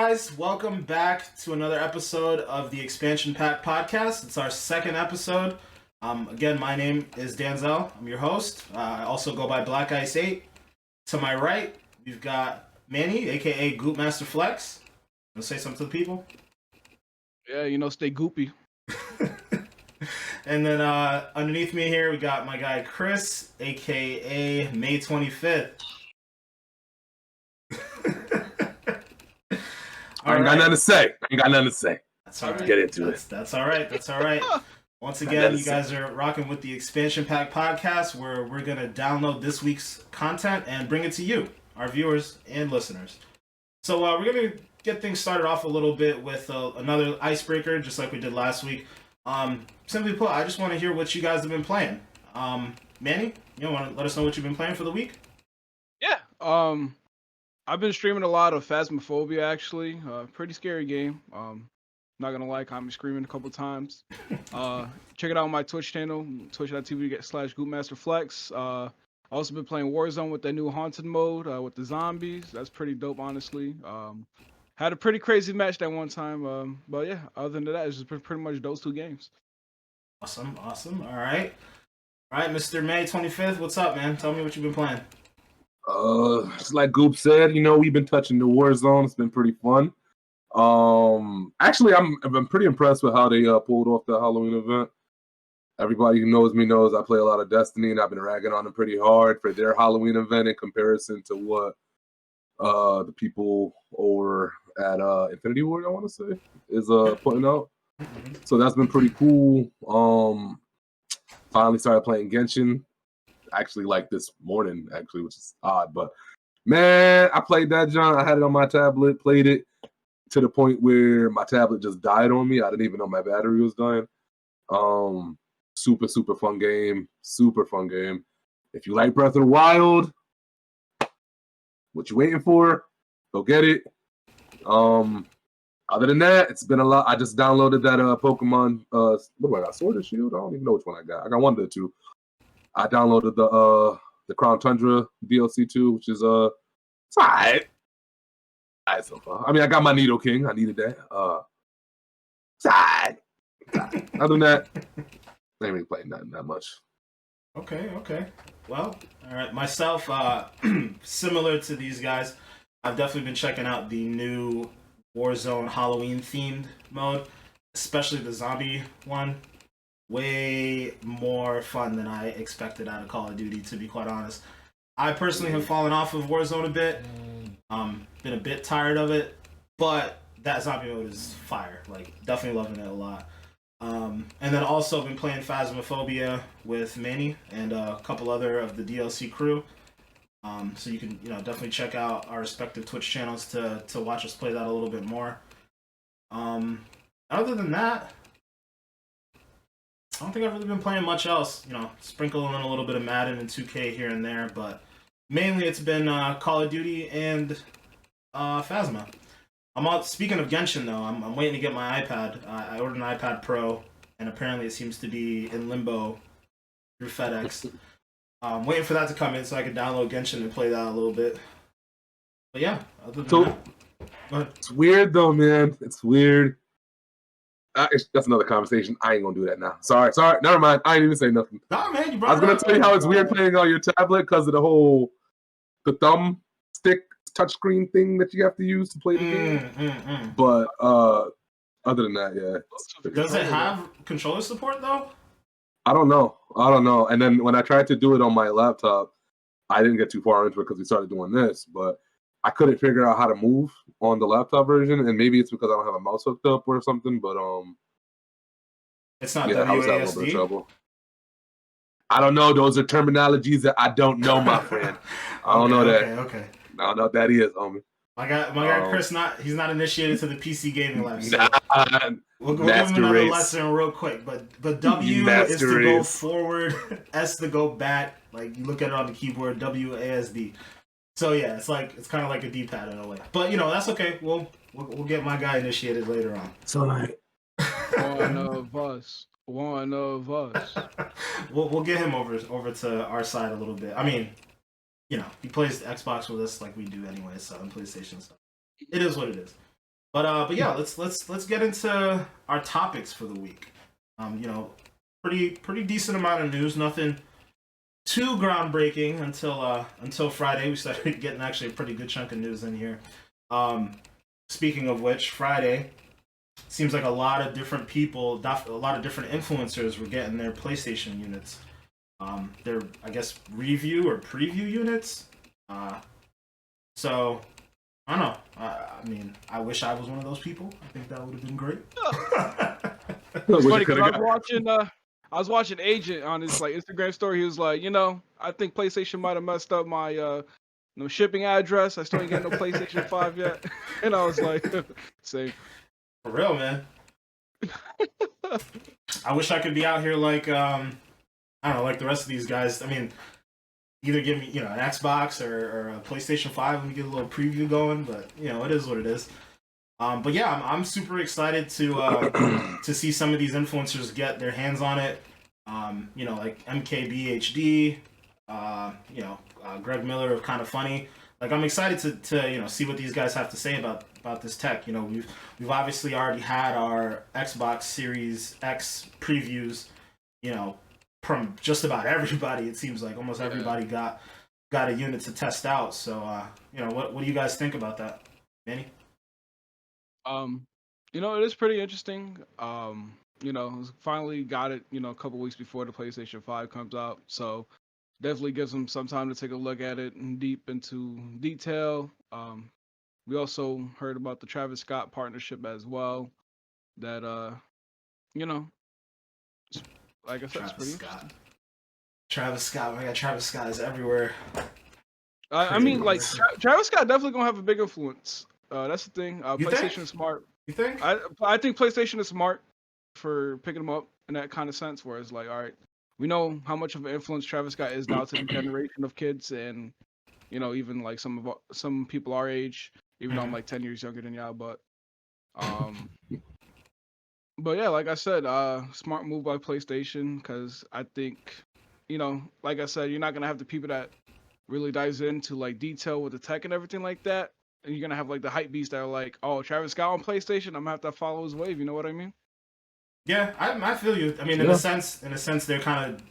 guys? Welcome back to another episode of the Expansion Pack Podcast. It's our second episode. Again, my name is Danzel. I'm your host. I also go by Black Ice 8. To my right, we've got Manny, aka Goop Master Flex. Want to say something to the people? Yeah, stay goopy. And then underneath me here, we got my guy Chris, aka May 25th. I ain't got nothing to say. That's all right. Let's get into it. That's all right. That's all right. Once again, you guys are rocking with the Expansion Pack Podcast, where we're going to download this week's content and bring it to you, our viewers and listeners. So we're going to get things started off a little bit with another icebreaker, just like we did last week. Simply put, I just want to hear what you guys have been playing. Manny, want to let us know what you've been playing for the week? Yeah. I've been streaming a lot of Phasmophobia, actually. Pretty scary game. Not gonna lie, caught me screaming a couple times. Check it out on my Twitch channel, twitch.tv/GoopMasterFlex. Also been playing Warzone with that new Haunted mode with the zombies. That's pretty dope, honestly. Had a pretty crazy match that one time. But yeah, other than that, it's just pretty much those two games. Awesome. All right, Mr. May 25th, what's up, man? Tell me what you've been playing. Just like Goop said, we've been touching the Warzone. It's been pretty fun. Actually, I've been pretty impressed with how they pulled off the Halloween event. Everybody who knows me knows I play a lot of Destiny, and I've been ragging on them pretty hard for their Halloween event in comparison to what the people over at Infinity Ward, I want to say, is putting out. So that's been pretty cool. Finally started playing Genshin. Actually, like this morning, which is odd, but man, I played that, John. I had it on my tablet, played it to the point where my tablet just died on me. I didn't even know my battery was dying. Super fun game. If you like Breath of the Wild, what you waiting for? Go get it. Other than that, it's been a lot. I just downloaded that Pokemon. What do I got? Sword or Shield? I don't even know which one I got. I got one of the two. I downloaded the Crown Tundra DLC too, which is it's alright. Alright so far. I mean, I got my Nidoking. I needed that. It's alright. Other than that, I ain't really playing nothing that much. Okay. Well, all right. Myself, similar to these guys, I've definitely been checking out the new Warzone Halloween themed mode, especially the zombie one. Way more fun than I expected out of Call of Duty, to be quite honest. I personally have fallen off of Warzone a bit. Been a bit tired of it, but that zombie mode is fire. Like, definitely loving it a lot. And then also been playing Phasmophobia with Manny and a couple other of the DLC crew. So you can, definitely check out our respective Twitch channels to watch us play that a little bit more. Other than that, I don't think I've really been playing much else. Sprinkling in a little bit of Madden and 2K here and there, but mainly it's been Call of Duty and Phasma. Speaking of Genshin, though, I'm waiting to get my iPad. I ordered an iPad Pro, and apparently it seems to be in limbo through FedEx. I'm waiting for that to come in so I can download Genshin and play that a little bit. But yeah, other than that, go ahead. It's weird though, man. It's weird. That's another conversation. I ain't gonna do that now. Sorry. Never mind. I ain't even say nothing. Nah, man, you I was gonna tell you how it's weird playing on your tablet because of the thumb stick touchscreen thing that you have to use to play the game. But other than that, yeah. Does it have controller support though? I don't know. And then when I tried to do it on my laptop, I didn't get too far into it because we started doing this, but I couldn't figure out how to move on the laptop version, and maybe it's because I don't have a mouse hooked up or something, but it's not yeah, WASD? I was having a little bit of trouble. I don't know. Those are terminologies that I don't know, my friend. I don't know that. Okay. I don't know what that is, homie. My guy Chris, he's not initiated to the PC gaming life. So we'll give him another lesson real quick. But W is to go forward, S to go back. Like, you look at it on the keyboard, WASD. So yeah, it's kind of like a D-pad in a way. But that's okay. We'll get my guy initiated later on. It's all right. One of us. We'll get him over to our side a little bit. I mean, he plays Xbox with us like we do anyway, so on PlayStation stuff. It is what it is. But yeah, let's get into our topics for the week. You know, pretty decent amount of news. Nothing too groundbreaking until Friday. We started getting actually a pretty good chunk of news in here. Speaking of which, Friday seems like a lot of different people, a lot of different influencers were getting their PlayStation units. Their, I guess, review or preview units. So I don't know. I mean, I wish I was one of those people. I think that would have been great. It's funny because I was watching Agent on his like Instagram story. He was like, I think PlayStation might have messed up my no shipping address. I still ain't getting no PlayStation 5 yet. And I was like, same. For real, man. I wish I could be out here like I don't know, like the rest of these guys. I mean, either give me an Xbox or a PlayStation 5 and we get a little preview going. But it is what it is. But yeah, I'm super excited to see some of these influencers get their hands on it. Like MKBHD, Greg Miller of Kind of Funny. Like I'm excited to see what these guys have to say about this tech. We've obviously already had our Xbox Series X previews. From just about everybody. It seems like almost everybody got a unit to test out. So what do you guys think about that, Manny? It is pretty interesting. Finally got it, a couple weeks before the PlayStation 5 comes out. So definitely gives them some time to take a look at it and deep into detail. We also heard about the Travis Scott partnership as well. That like I said, it's pretty interesting. Travis Scott, my God, Travis Scott is everywhere. I mean, like Travis Scott definitely gonna have a big influence. That's the thing. PlayStation is smart. You think? I think PlayStation is smart for picking them up in that kind of sense, where it's like, all right, we know how much of an influence Travis Scott is now to the generation of kids, and even like some people our age, even though I'm like 10 years younger than y'all, but but yeah, like I said, smart move by PlayStation, because I think, like I said, you're not gonna have the people that really dives into like detail with the tech and everything like that, and you're gonna have like the hype beasts that are like, oh, Travis Scott on PlayStation, I'm gonna have to follow his wave. You know what I mean? Yeah, I feel you. I mean, in a sense, they're kind of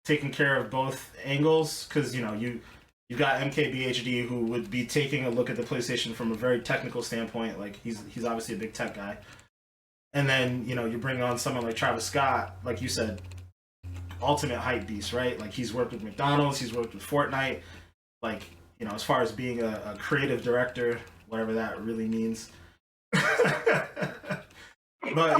taking care of both angles, because you got MKBHD who would be taking a look at the PlayStation from a very technical standpoint. Like he's obviously a big tech guy. And then, you bring on someone like Travis Scott, like you said, ultimate hype beast, right? Like he's worked with McDonald's, he's worked with Fortnite. Like, as far as being a creative director, whatever that really means. But,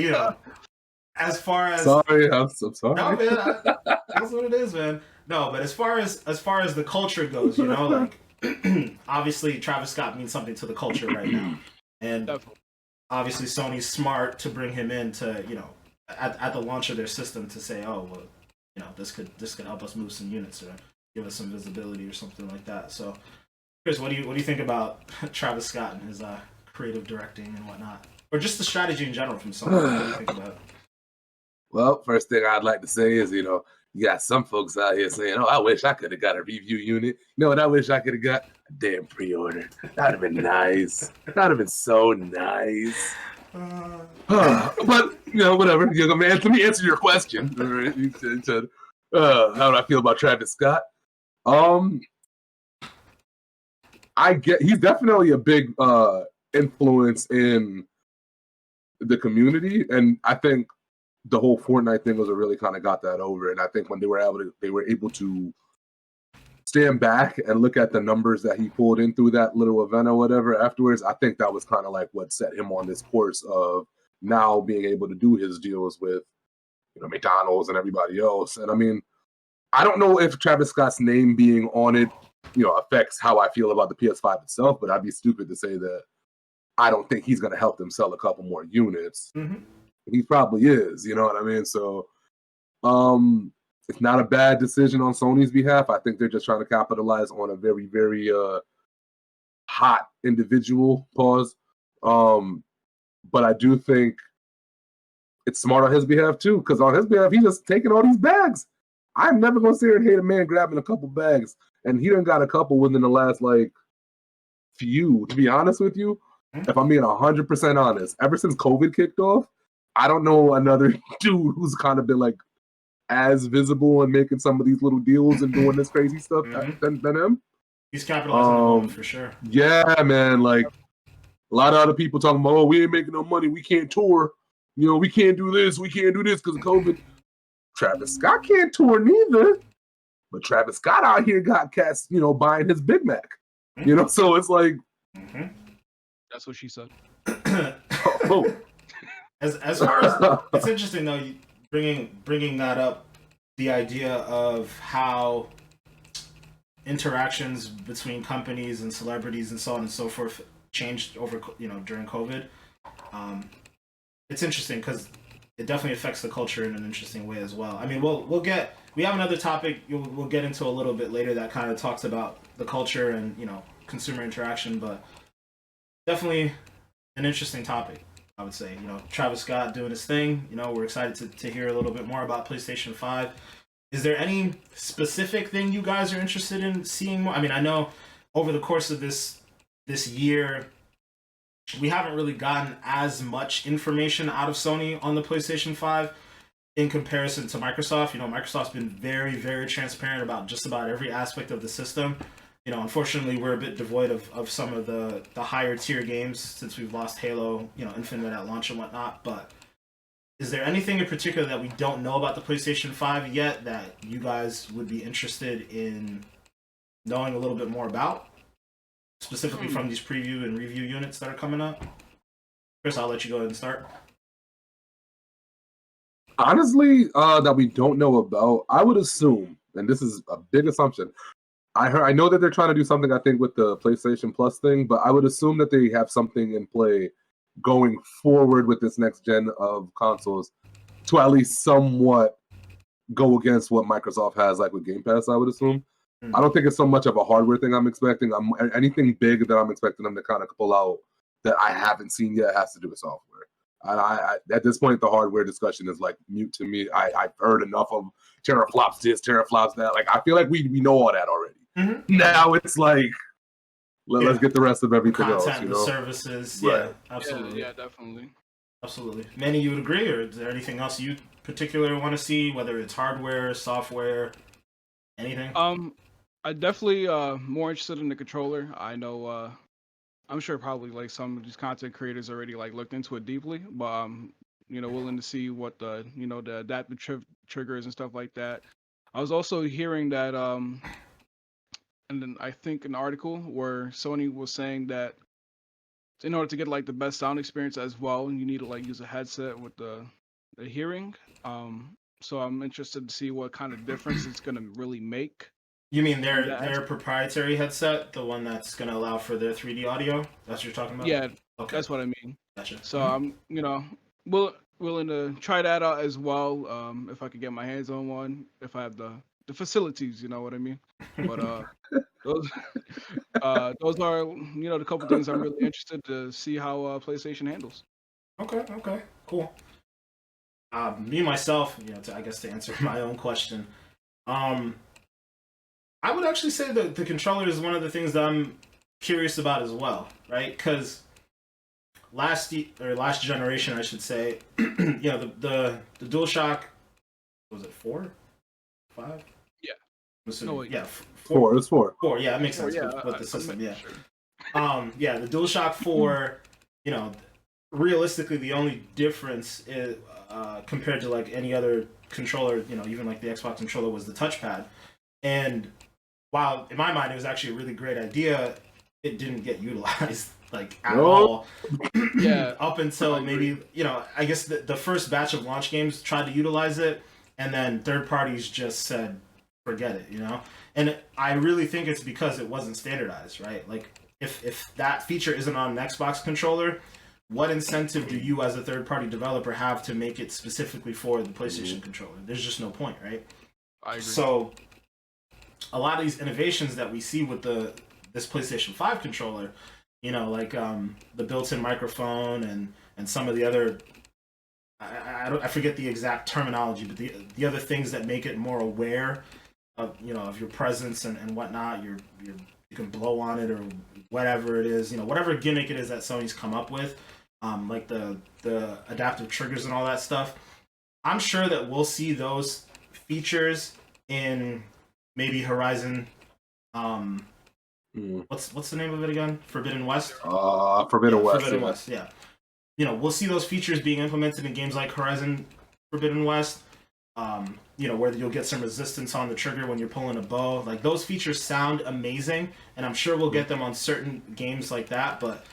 as far as... Sorry, I'm so sorry. No, man, that's what it is, man. No, but as far as the culture goes, like, obviously Travis Scott means something to the culture right now. And... Definitely. Obviously, Sony's smart to bring him in to, at the launch of their system to say, oh, well, this could help us move some units or give us some visibility or something like that. So, Chris, what do you think about Travis Scott and his creative directing and whatnot, or just the strategy in general from Sony? What do you think about it? Well, first thing I'd like to say is, you got some folks out here saying, oh, I wish I could have got a review unit. You know what I wish I could have got? A damn pre-order. That'd have been nice. That'd have been so nice. But, whatever. Let me answer your question. All right? You said, how do I feel about Travis Scott? He's definitely a big influence in the community, and I think the whole Fortnite thing was what really kind of got that over. And I think when they were able to stand back and look at the numbers that he pulled in through that little event or whatever afterwards, I think that was kind of like what set him on this course of now being able to do his deals with, McDonald's and everybody else. And I mean, I don't know if Travis Scott's name being on it, affects how I feel about the PS5 itself, but I'd be stupid to say that I don't think he's going to help them sell a couple more units. Mm-hmm. He probably is, you know what I mean? So it's not a bad decision on Sony's behalf. I think they're just trying to capitalize on a very, very hot individual, pause. But I do think it's smart on his behalf too, because on his behalf, he's just taking all these bags. I'm never going to sit here and hate a man grabbing a couple bags. And he done got a couple within the last, few, to be honest with you. if I'm being 100% honest, ever since COVID kicked off, I don't know another dude who's kind of been like as visible and making some of these little deals and doing this crazy stuff than him. He's capitalizing on the moment for sure. Yeah, man. Like a lot of other people talking about, oh, we ain't making no money, we can't tour, you know, we can't do this because of COVID. Travis Scott can't tour neither, but Travis Scott out here got cats, you know, buying his Big Mac, you know. So it's like, that's what she said. Oh. As far as it's interesting though, bringing that up, the idea of how interactions between companies and celebrities and so on and so forth changed over, you know, during COVID. It's interesting because it definitely affects the culture in an interesting way as well. I mean, we have another topic we'll get into a little bit later that kind of talks about the culture and, you know, consumer interaction, but definitely an interesting topic, I would say. You know, Travis Scott doing his thing. You know, we're excited to hear a little bit more about PlayStation 5. Is there any specific thing you guys are interested in seeing more? I mean, I know over the course of this year, we haven't really gotten as much information out of Sony on the PlayStation 5 in comparison to Microsoft. You know, Microsoft's been very, very transparent about just about every aspect of the system. You know, unfortunately, we're a bit devoid of some of the higher tier games since we've lost Halo, you know, Infinite at launch and whatnot. But is there anything in particular that we don't know about the PlayStation 5 yet that you guys would be interested in knowing a little bit more about? Specifically from these preview and review units that are coming up? Chris, I'll let you go ahead and start. Honestly, that we don't know about, I would assume, and this is a big assumption, I know that they're trying to do something, I think, with the PlayStation Plus thing, but I would assume that they have something in play going forward with this next gen of consoles to at least somewhat go against what Microsoft has, like with Game Pass, I would assume. I don't think it's so much of a hardware thing I'm expecting. Anything big that I'm expecting them to kind of pull out that I haven't seen yet has to do with software. I at this point, the hardware discussion is like mute to me. I've heard enough of teraflops this, teraflops that. Like, I feel like we know all that already. Now it's like, let's get the rest of everything content, else. You know, services. Right. Yeah, absolutely. Yeah, definitely. Absolutely. Manny, you would agree, or is there anything else you particularly want to see, whether it's hardware, software, anything? I definitely more interested in the controller. I know I'm sure probably like some of these content creators already like looked into it deeply, but you know, willing to see what the, you know, the adaptive triggers and stuff like that. I was also hearing that and then I think an article where Sony was saying that in order to get like the best sound experience as well, you need to like use a headset with the hearing. So I'm interested to see what kind of difference it's gonna really make. You mean their proprietary headset, the one that's going to allow for their 3D audio? That's what you're talking about? Yeah, okay. That's what I mean. Gotcha. So I'm, you know, willing to try that out as well. If I could get my hands on one, if I have the facilities, you know what I mean. But those those are, you know, the couple things I'm really interested to see how PlayStation handles. Okay, cool. Me myself, you know, I guess to answer my own question, I would actually say that the controller is one of the things that I'm curious about as well, right? Because last generation, I should say, you know, the DualShock, was it 4? 5? Yeah. No, yeah, 4. It's 4. 4, yeah, that makes sense with the system, yeah. Sure. Yeah, the DualShock 4, you know, realistically, the only difference is, compared to like any other controller, you know, even like the Xbox controller, was the touchpad. And while in my mind it was actually a really great idea, it didn't get utilized like at all. Yeah. Up until maybe, you know, I guess the first batch of launch games tried to utilize it, and then third parties just said, forget it, you know? And I really think it's because it wasn't standardized, right? Like, if that feature isn't on an Xbox controller, what incentive do you as a third-party developer have to make it specifically for the PlayStation controller? There's just no point, right? I agree. So a lot of these innovations that we see with this PlayStation 5 controller, you know, like the built-in microphone and some of the other, I forget the exact terminology, but the other things that make it more aware of, you know, of your presence and whatnot, your you can blow on it or whatever it is, whatever gimmick it is that Sony's come up with, like the adaptive triggers and all that stuff. I'm sure that we'll see those features in maybe Horizon. What's the name of it again? Forbidden West. Forbidden West. Forbidden West. Yeah. We'll see those features being implemented in games like Horizon Forbidden West. Where you'll get some resistance on the trigger when you're pulling a bow. Like, those features sound amazing, and I'm sure we'll get them on certain games like that, but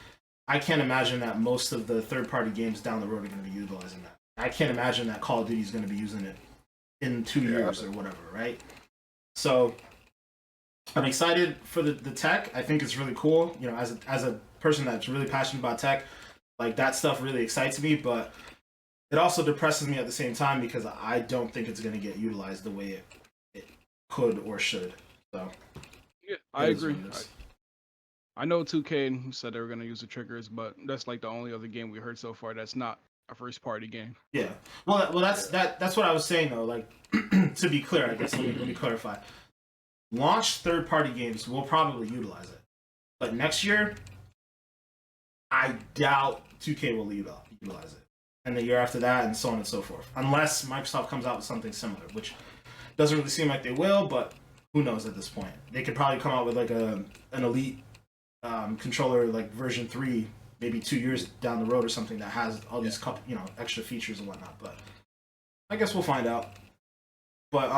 I can't imagine that most of the third-party games down the road are going to be utilizing that. I can't imagine that Call of Duty is going to be using it in 2 years or whatever, right? So I'm excited for the tech. I think it's really cool. As a person that's really passionate about tech, like, that stuff really excites me, but it also depresses me at the same time because I don't think it's going to get utilized the way it could or should. So yeah, I agree. I know 2K said they were going to use the triggers, but that's like the only other game we heard so far that's not a first party game. Yeah. Well, that's what I was saying though. Like, to be clear, I guess let me clarify. Launch third party games will probably utilize it, but next year, I doubt 2K will utilize it. And the year after that, and so on and so forth. Unless Microsoft comes out with something similar, which doesn't really seem like they will, but who knows at this point. They could probably come out with like an Elite controller, like version 3, maybe 2 years down the road or something that has all these extra features and whatnot. But I guess we'll find out. But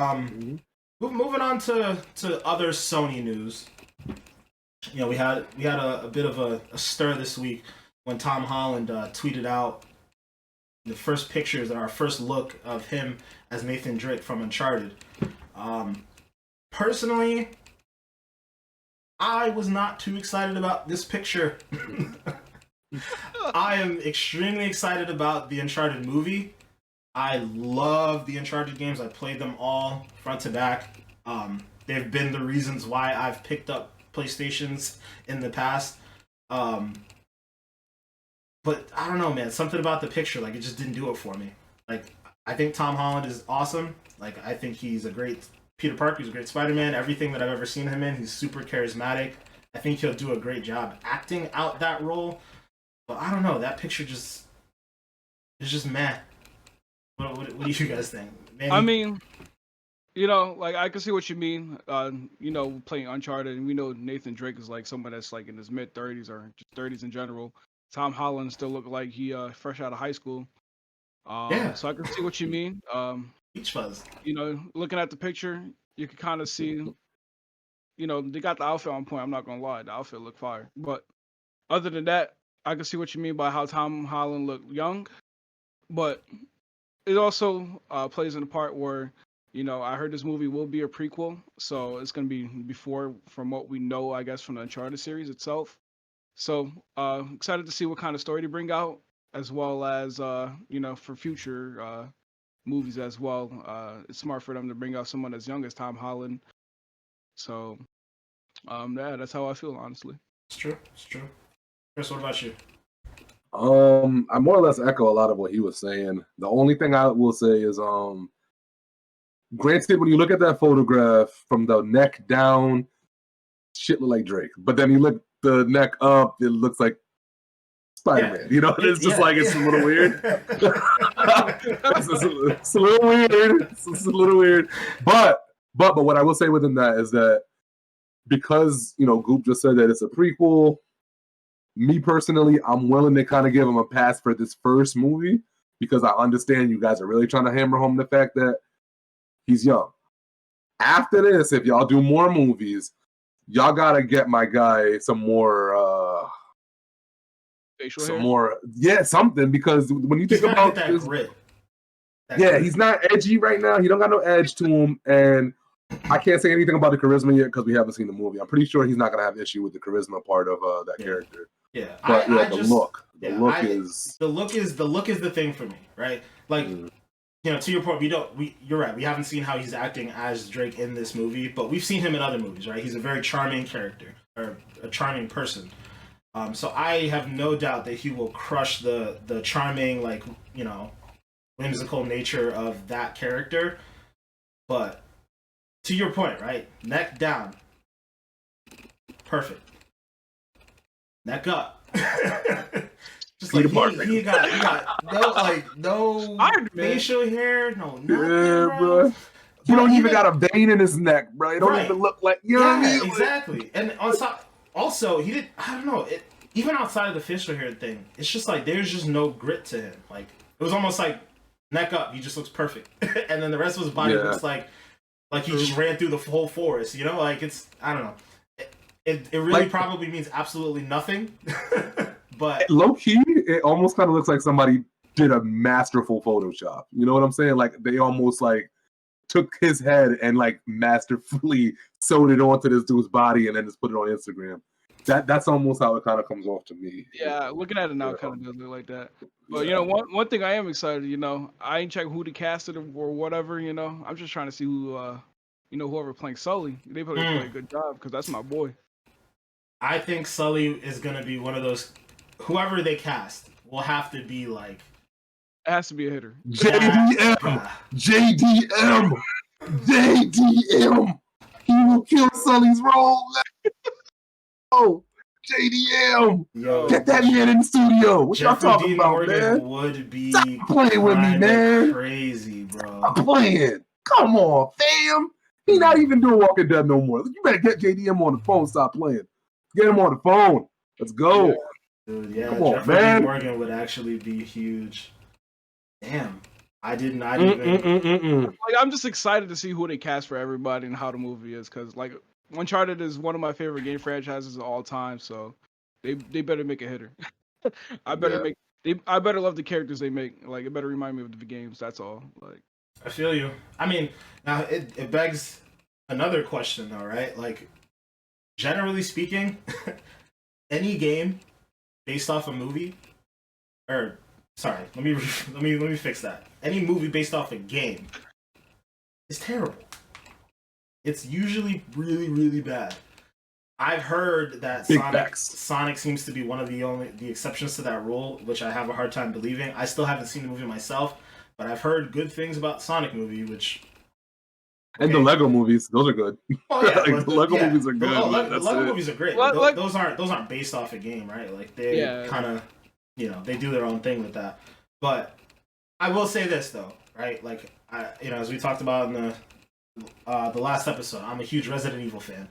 moving on to other Sony news. We had a bit of a stir this week when Tom Holland tweeted out the first pictures, our first look of him as Nathan Drake from Uncharted. Personally, I was not too excited about this picture. I am extremely excited about the Uncharted movie. I love the Uncharted games. I played them all front to back. They've been the reasons why I've picked up PlayStations in the past. But I don't know, man. Something about the picture, like, it just didn't do it for me. Like, I think Tom Holland is awesome. Like, I think he's a great Peter Parker. He's a great Spider-Man. Everything that I've ever seen him in, he's super charismatic. I think he'll do a great job acting out that role. But I don't know. That picture is just meh. What do you guys think? Manny? I mean, like, I can see what you mean. Playing Uncharted, and we know Nathan Drake is like someone that's like in his mid-30s or just 30s in general. Tom Holland still looked like he fresh out of high school. Yeah. So I can see what you mean. Beach Fuzz. Looking at the picture, you can kind of see, they got the outfit on point. I'm not gonna lie, the outfit looked fire. But other than that, I can see what you mean by how Tom Holland looked young. But it also plays in the part where, I heard this movie will be a prequel, so it's gonna be before from what we know, I guess, from the Uncharted series itself. So excited to see what kind of story to bring out, as well as for future movies as well. It's smart for them to bring out someone as young as Tom Holland. So yeah, that's how I feel, honestly. It's true. Chris, what about you? I more or less echo a lot of what he was saying. The only thing I will say is, granted, when you look at that photograph from the neck down, shit look like Drake. But then you look the neck up, it looks like Spider-Man. It's just it's a little weird. it's a little weird. It's a little weird. But what I will say within that is that because Goop just said that it's a prequel, me personally, I'm willing to kind of give him a pass for this first movie because I understand you guys are really trying to hammer home the fact that he's young. After this, if y'all do more movies, y'all gotta get my guy some more facial some hair? more something, because when you think about that this, grit. He's not edgy right now. He don't got no edge to him, and I can't say anything about the charisma yet because we haven't seen the movie. I'm pretty sure he's not gonna have issue with the charisma part of that character. Yeah, but the look is the look is the thing for me, right? Like, to your point, you're right. We haven't seen how he's acting as Drake in this movie, but we've seen him in other movies, right? He's a very charming character, or a charming person. So I have no doubt that he will crush the charming, whimsical nature of that character. But to your point, right? Neck down. perfect. Neck up. Just Peter like Parker. he got no Iron Man. facial hair, no nothing, Yeah, bro. bro. He don't even got a vein in his neck, bro. It don't Right. even look like, you know what I Yeah, mean? exactly. And on top, also he did. I don't know. Even outside of the facial hair thing, it's just like there's just no grit to him. Like it was almost like neck up. He just looks perfect, and then the rest of his body looks like he just ran through the whole forest. You know, like it's I don't know. It really Like- probably means absolutely nothing. But Low key, it almost kind of looks like somebody did a masterful Photoshop. You know what I'm saying? Like they almost like took his head and like masterfully sewed it onto this dude's body and then just put it on Instagram. That's almost how it kind of comes off to me. Yeah, looking at it now, it kind of does look like that. But you know, one thing I am excited. You know, I ain't check who to cast it or whatever. You know, I'm just trying to see who, you know, whoever playing Sully. They probably play a good job because that's my boy. I think Sully is gonna be one of those. Whoever they cast will have to be like It has to be a hitter. JDM, JDM. He will kill Sully's role. Oh, JDM. Yo, Get that man in the studio. What y'all Jeffrey talking Dean about, Morgan man? would be Stop playing with me, kinda man. crazy, bro. I'm playing. Come on, fam. He not even doing Walking Dead no more. You better get JDM on the phone. Stop playing. Get him on the phone. Let's go. Dude, yeah, Come on, Jeffrey man. Dean Morgan would actually be huge. Damn, I did not even. Like I'm just excited to see who they cast for everybody and how the movie is because like Uncharted is one of my favorite game franchises of all time. So they better make a hitter. I better I better love the characters they make. Like it better remind me of the games. That's all. Like I feel you. I mean, now it begs another question, though, right? Like, generally speaking, any game based off a movie, or sorry, let me fix that. Any movie based off a game is terrible. It's usually really, really bad. I've heard that Big facts. Sonic seems to be one of the exceptions to that rule, which I have a hard time believing. I still haven't seen the movie myself, but I've heard good things about Sonic movie, which. And the Lego movies, those are good. Oh yeah, Like, the Lego movies are good. The That's Lego it. movies are great. Well, But like- those aren't based off a game, right? Like they kind of, they do their own thing with that. But I will say this though, right? Like as we talked about in the last episode, I'm a huge Resident Evil fan.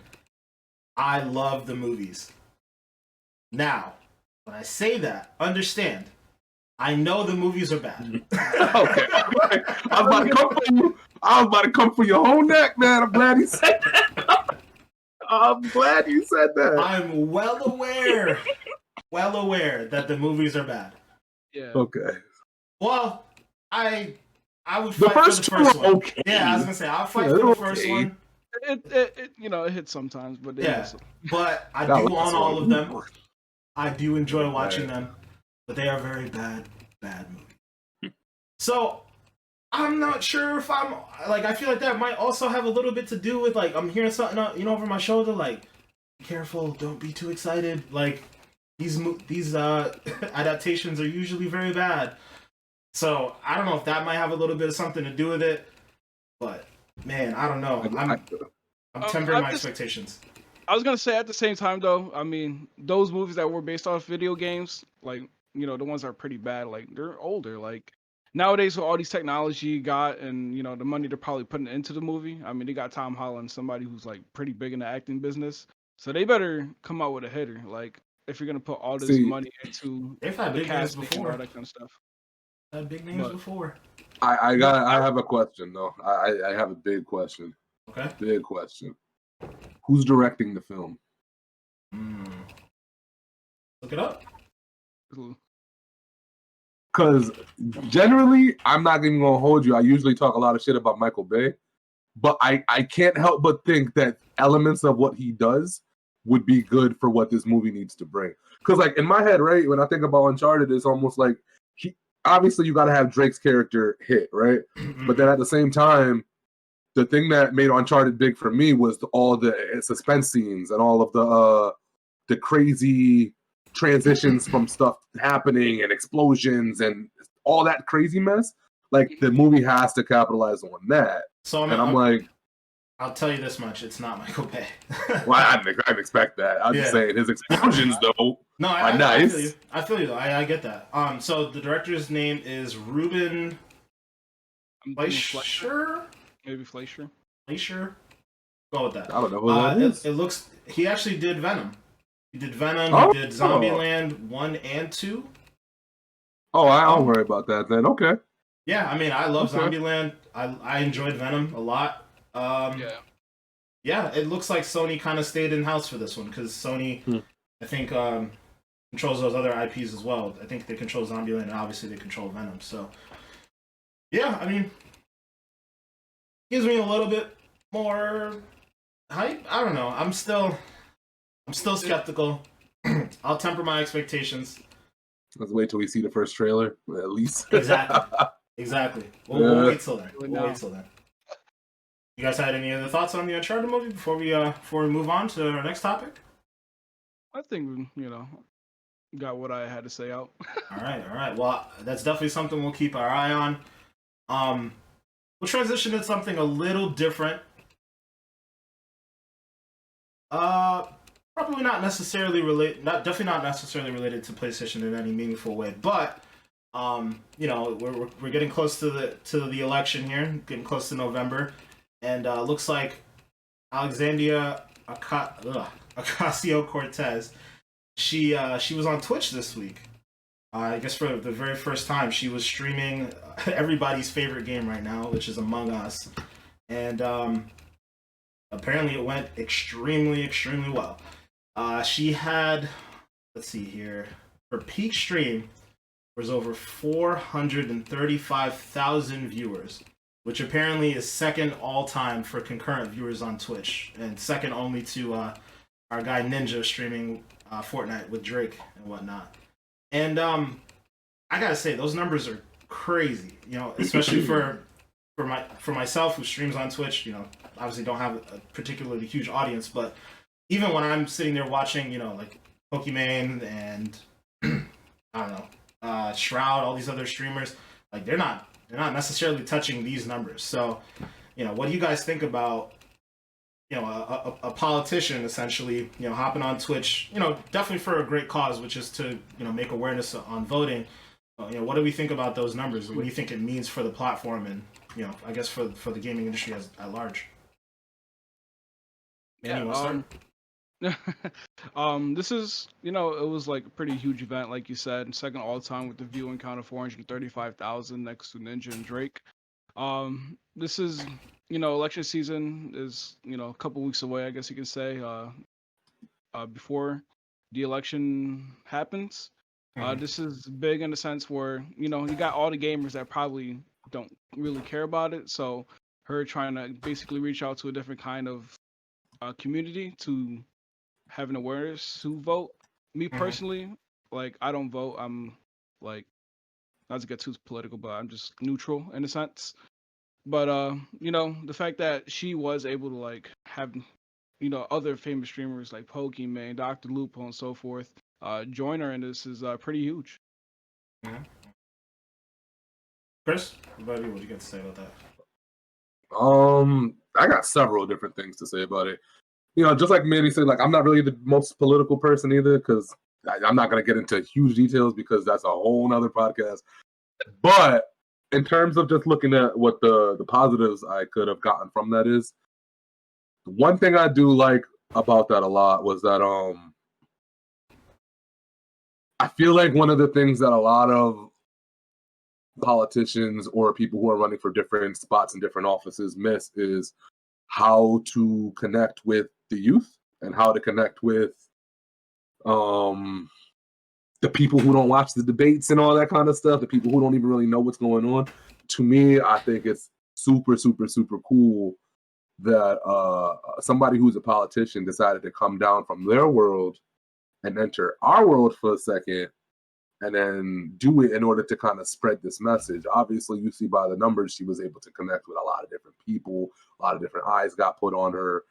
I love the movies. Now, when I say that, understand, I know the movies are bad. Okay. I was about to come for you. I was about to come for your whole neck, man. I'm glad you said that. I'm glad you said that. I'm well aware that the movies are bad. yeah. Okay. Well, I would The fight for first the two first are one. okay. Yeah, I was gonna say I'll fight Yeah, for the they're first okay. one, It you know it hits sometimes, but they Yeah. miss it. but I That do last own all one. of them. I do enjoy watching Okay. them, but they are very bad movies. So I'm not sure if I'm like I feel like that might also have a little bit to do with like I'm hearing something over my shoulder like be careful, don't be too excited. Like these adaptations are usually very bad. So I don't know if that might have a little bit of something to do with it, but man, I don't know. I'm tempering my expectations. I was gonna say at the same time though, I mean those movies that were based off video games, like the ones that are pretty bad, like they're older. Like nowadays with all these technology you got and the money they're probably putting into the movie, I mean they got Tom Holland, somebody who's like pretty big in the acting business, so they better come out with a hitter. Like if you're gonna put all this money into They've had the big names casting and before. all that kind of stuff. Had big names before. I have a question though. I have a big question. Okay. Big question. Who's directing the film? Look it up. Because generally, I'm not even gonna hold you. I usually talk a lot of shit about Michael Bay, but I can't help but think that elements of what he does would be good for what this movie needs to bring. Because like in my head, right, when I think about Uncharted, it's almost like obviously you got to have Drake's character hit, right? But then at the same time, the thing that made Uncharted big for me was all the suspense scenes and all of the crazy transitions from stuff happening and explosions and all that crazy mess. Like the movie has to capitalize on that. So I'm like, I'll tell you this much: it's not Michael Bay. Well, I didn't expect that. I'm just saying his explosions though are nice. I feel you though. I get that. So the director's name is Ruben Fleischer. Maybe Fleischer. Fleischer. Go with that. I don't know who that is. It looks. He actually did Venom. He did Venom. Oh. He did Zombieland 1 and 2. Oh, I don't worry about that then. Okay. Yeah, I mean, I love Zombieland. I enjoyed Venom a lot. Yeah, it looks like Sony kind of stayed in house for this one because Sony, I think, controls those other IPs as well. I think they control Zombieland and obviously they control Venom. So, yeah, I mean, gives me a little bit more hype. I don't know. I'm still skeptical. I'll temper my expectations. Let's wait till we see the first trailer, at least. Exactly. We'll wait till then. You guys had any other thoughts on the Uncharted movie before we move on to our next topic? I think got what I had to say out. All right. Well, that's definitely something we'll keep our eye on. We'll transition to something a little different. Probably not necessarily definitely not necessarily related to PlayStation in any meaningful way, but we're getting close to the election here, getting close to November. And looks like Alexandria Ocasio-Cortez, she was on Twitch this week. I guess for the very first time, she was streaming everybody's favorite game right now, which is Among Us. And apparently it went extremely, extremely well. She had, let's see here, her peak stream was over 435,000 viewers, which apparently is second all-time for concurrent viewers on Twitch, and second only to our guy Ninja streaming Fortnite with Drake and whatnot. And I gotta say, those numbers are crazy, especially for myself who streams on Twitch. Obviously don't have a particularly huge audience, but even when I'm sitting there watching, like Pokimane and I don't know, Shroud, all these other streamers, like they're not necessarily touching these numbers. So, what do you guys think about, a politician essentially, hopping on Twitch, definitely for a great cause, which is to, make awareness on voting. What do we think about those numbers? What do you think it means for the platform and, I guess for the gaming industry at large? This is, it was like a pretty huge event, like you said, second all time with the viewing count of 435,000 next to Ninja and Drake. This is, election season is, a couple weeks away, I guess you can say, before the election happens. This is big in the sense where, you got all the gamers that probably don't really care about it. So her trying to basically reach out to a different kind of community to have an awareness to vote. Me personally, like, I don't vote. I'm like, not to get too political, but I'm just neutral in a sense. But the fact that she was able to like have other famous streamers like Pokimane, Dr. Lupo, and so forth join her in this is pretty huge. Chris, what about you? What do you got to say about that? I got several different things to say about it. Just like Manny said, like I'm not really the most political person either, because I'm not going to get into huge details because that's a whole nother podcast. But in terms of just looking at what the positives I could have gotten from that is, one thing I do like about that a lot was that I feel like one of the things that a lot of politicians or people who are running for different spots in different offices miss is how to connect with the youth and how to connect with the people who don't watch the debates and all that kind of stuff, the people who don't even really know what's going on. To me, I think it's super, super, super cool that somebody who's a politician decided to come down from their world and enter our world for a second and then do it in order to kind of spread this message. Obviously, you see by the numbers, she was able to connect with a lot of different people, a lot of different eyes got put on her.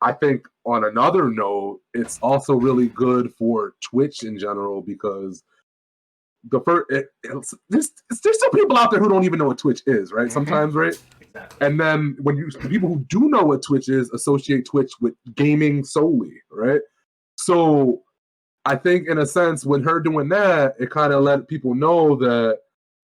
I think on another note, it's also really good for Twitch in general because there's still people out there who don't even know what Twitch is, right? Sometimes, right? Exactly. And then the people who do know what Twitch is associate Twitch with gaming solely, right? So I think in a sense, when her doing that, it kind of let people know that,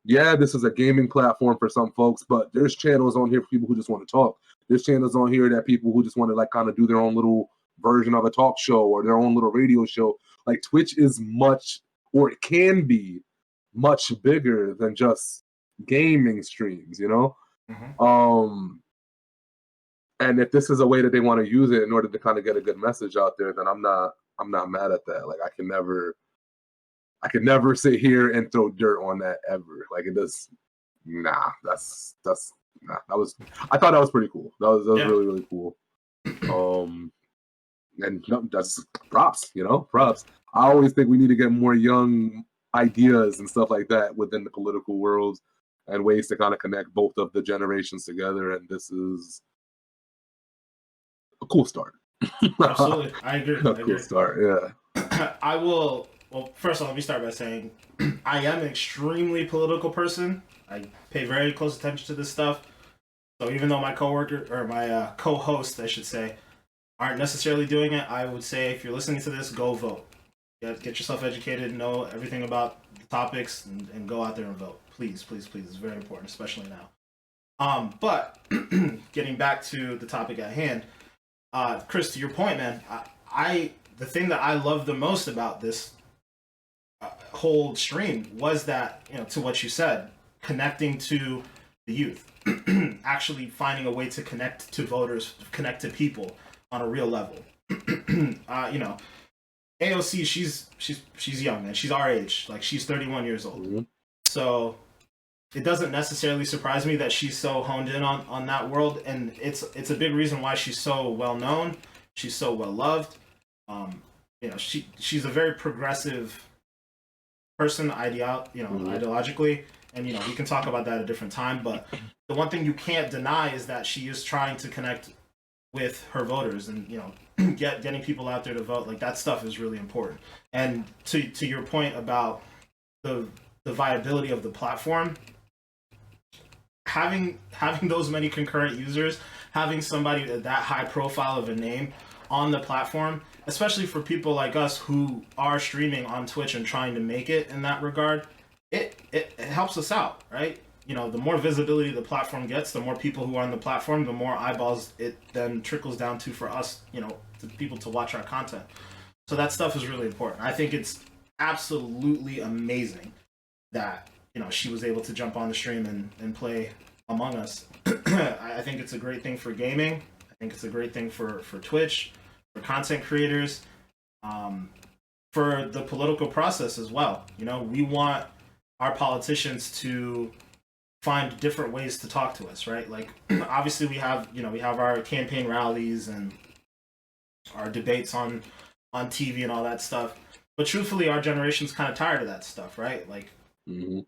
yeah, this is a gaming platform for some folks, but there's channels on here for people who just want to talk. There's channels on here that people who just want to like kind of do their own little version of a talk show or their own little radio show. Like Twitch is much, or it can be much bigger than just gaming streams, you know? Mm-hmm. And if this is a way that they want to use it in order to kind of get a good message out there, then I'm not mad at that. Like I can never sit here and throw dirt on that ever. Like it does. Nah, that's nah. I thought that was pretty cool. That was really, really cool. And no, that's props, props. I always think we need to get more young ideas and stuff like that within the political world and ways to kind of connect both of the generations together. And this is a cool start. Absolutely. I agree. Cool start, yeah. I will. Well, first of all, let me start by saying I am an extremely political person. I pay very close attention to this stuff. So even though my coworker or my co-host, I should say, aren't necessarily doing it, I would say if you're listening to this, go vote. Get yourself educated, know everything about the topics, and go out there and vote. Please, please, please. It's very important, especially now. But getting back to the topic at hand, Chris, to your point, man, the thing that I love the most about this whole stream was that, to what you said, connecting to the youth, actually finding a way to connect to voters, connect to people on a real level. AOC, she's young, man. She's our age. Like, she's 31 years old. Mm-hmm. So it doesn't necessarily surprise me that she's so honed in on that world, and it's a big reason why she's so well known. She's so well loved. She's a very progressive person, ideologically, and we can talk about that at a different time. But the one thing you can't deny is that she is trying to connect with her voters, and getting people out there to vote. Like, that stuff is really important. And to your point about the viability of the platform, having those many concurrent users, having somebody that high profile of a name on the platform, especially for people like us who are streaming on Twitch and trying to make it in that regard, it helps us out, right? The more visibility the platform gets, the more people who are on the platform, the more eyeballs it then trickles down to for us, to people to watch our content. So that stuff is really important. I think it's absolutely amazing that, she was able to jump on the stream and play Among Us. I think it's a great thing for gaming. I think it's a great thing for Twitch, for content creators, for the political process as well. We want our politicians to find different ways to talk to us, right? Like, obviously we have our campaign rallies and our debates on TV and all that stuff. But truthfully, our generation's kind of tired of that stuff, right? Like, mm-hmm.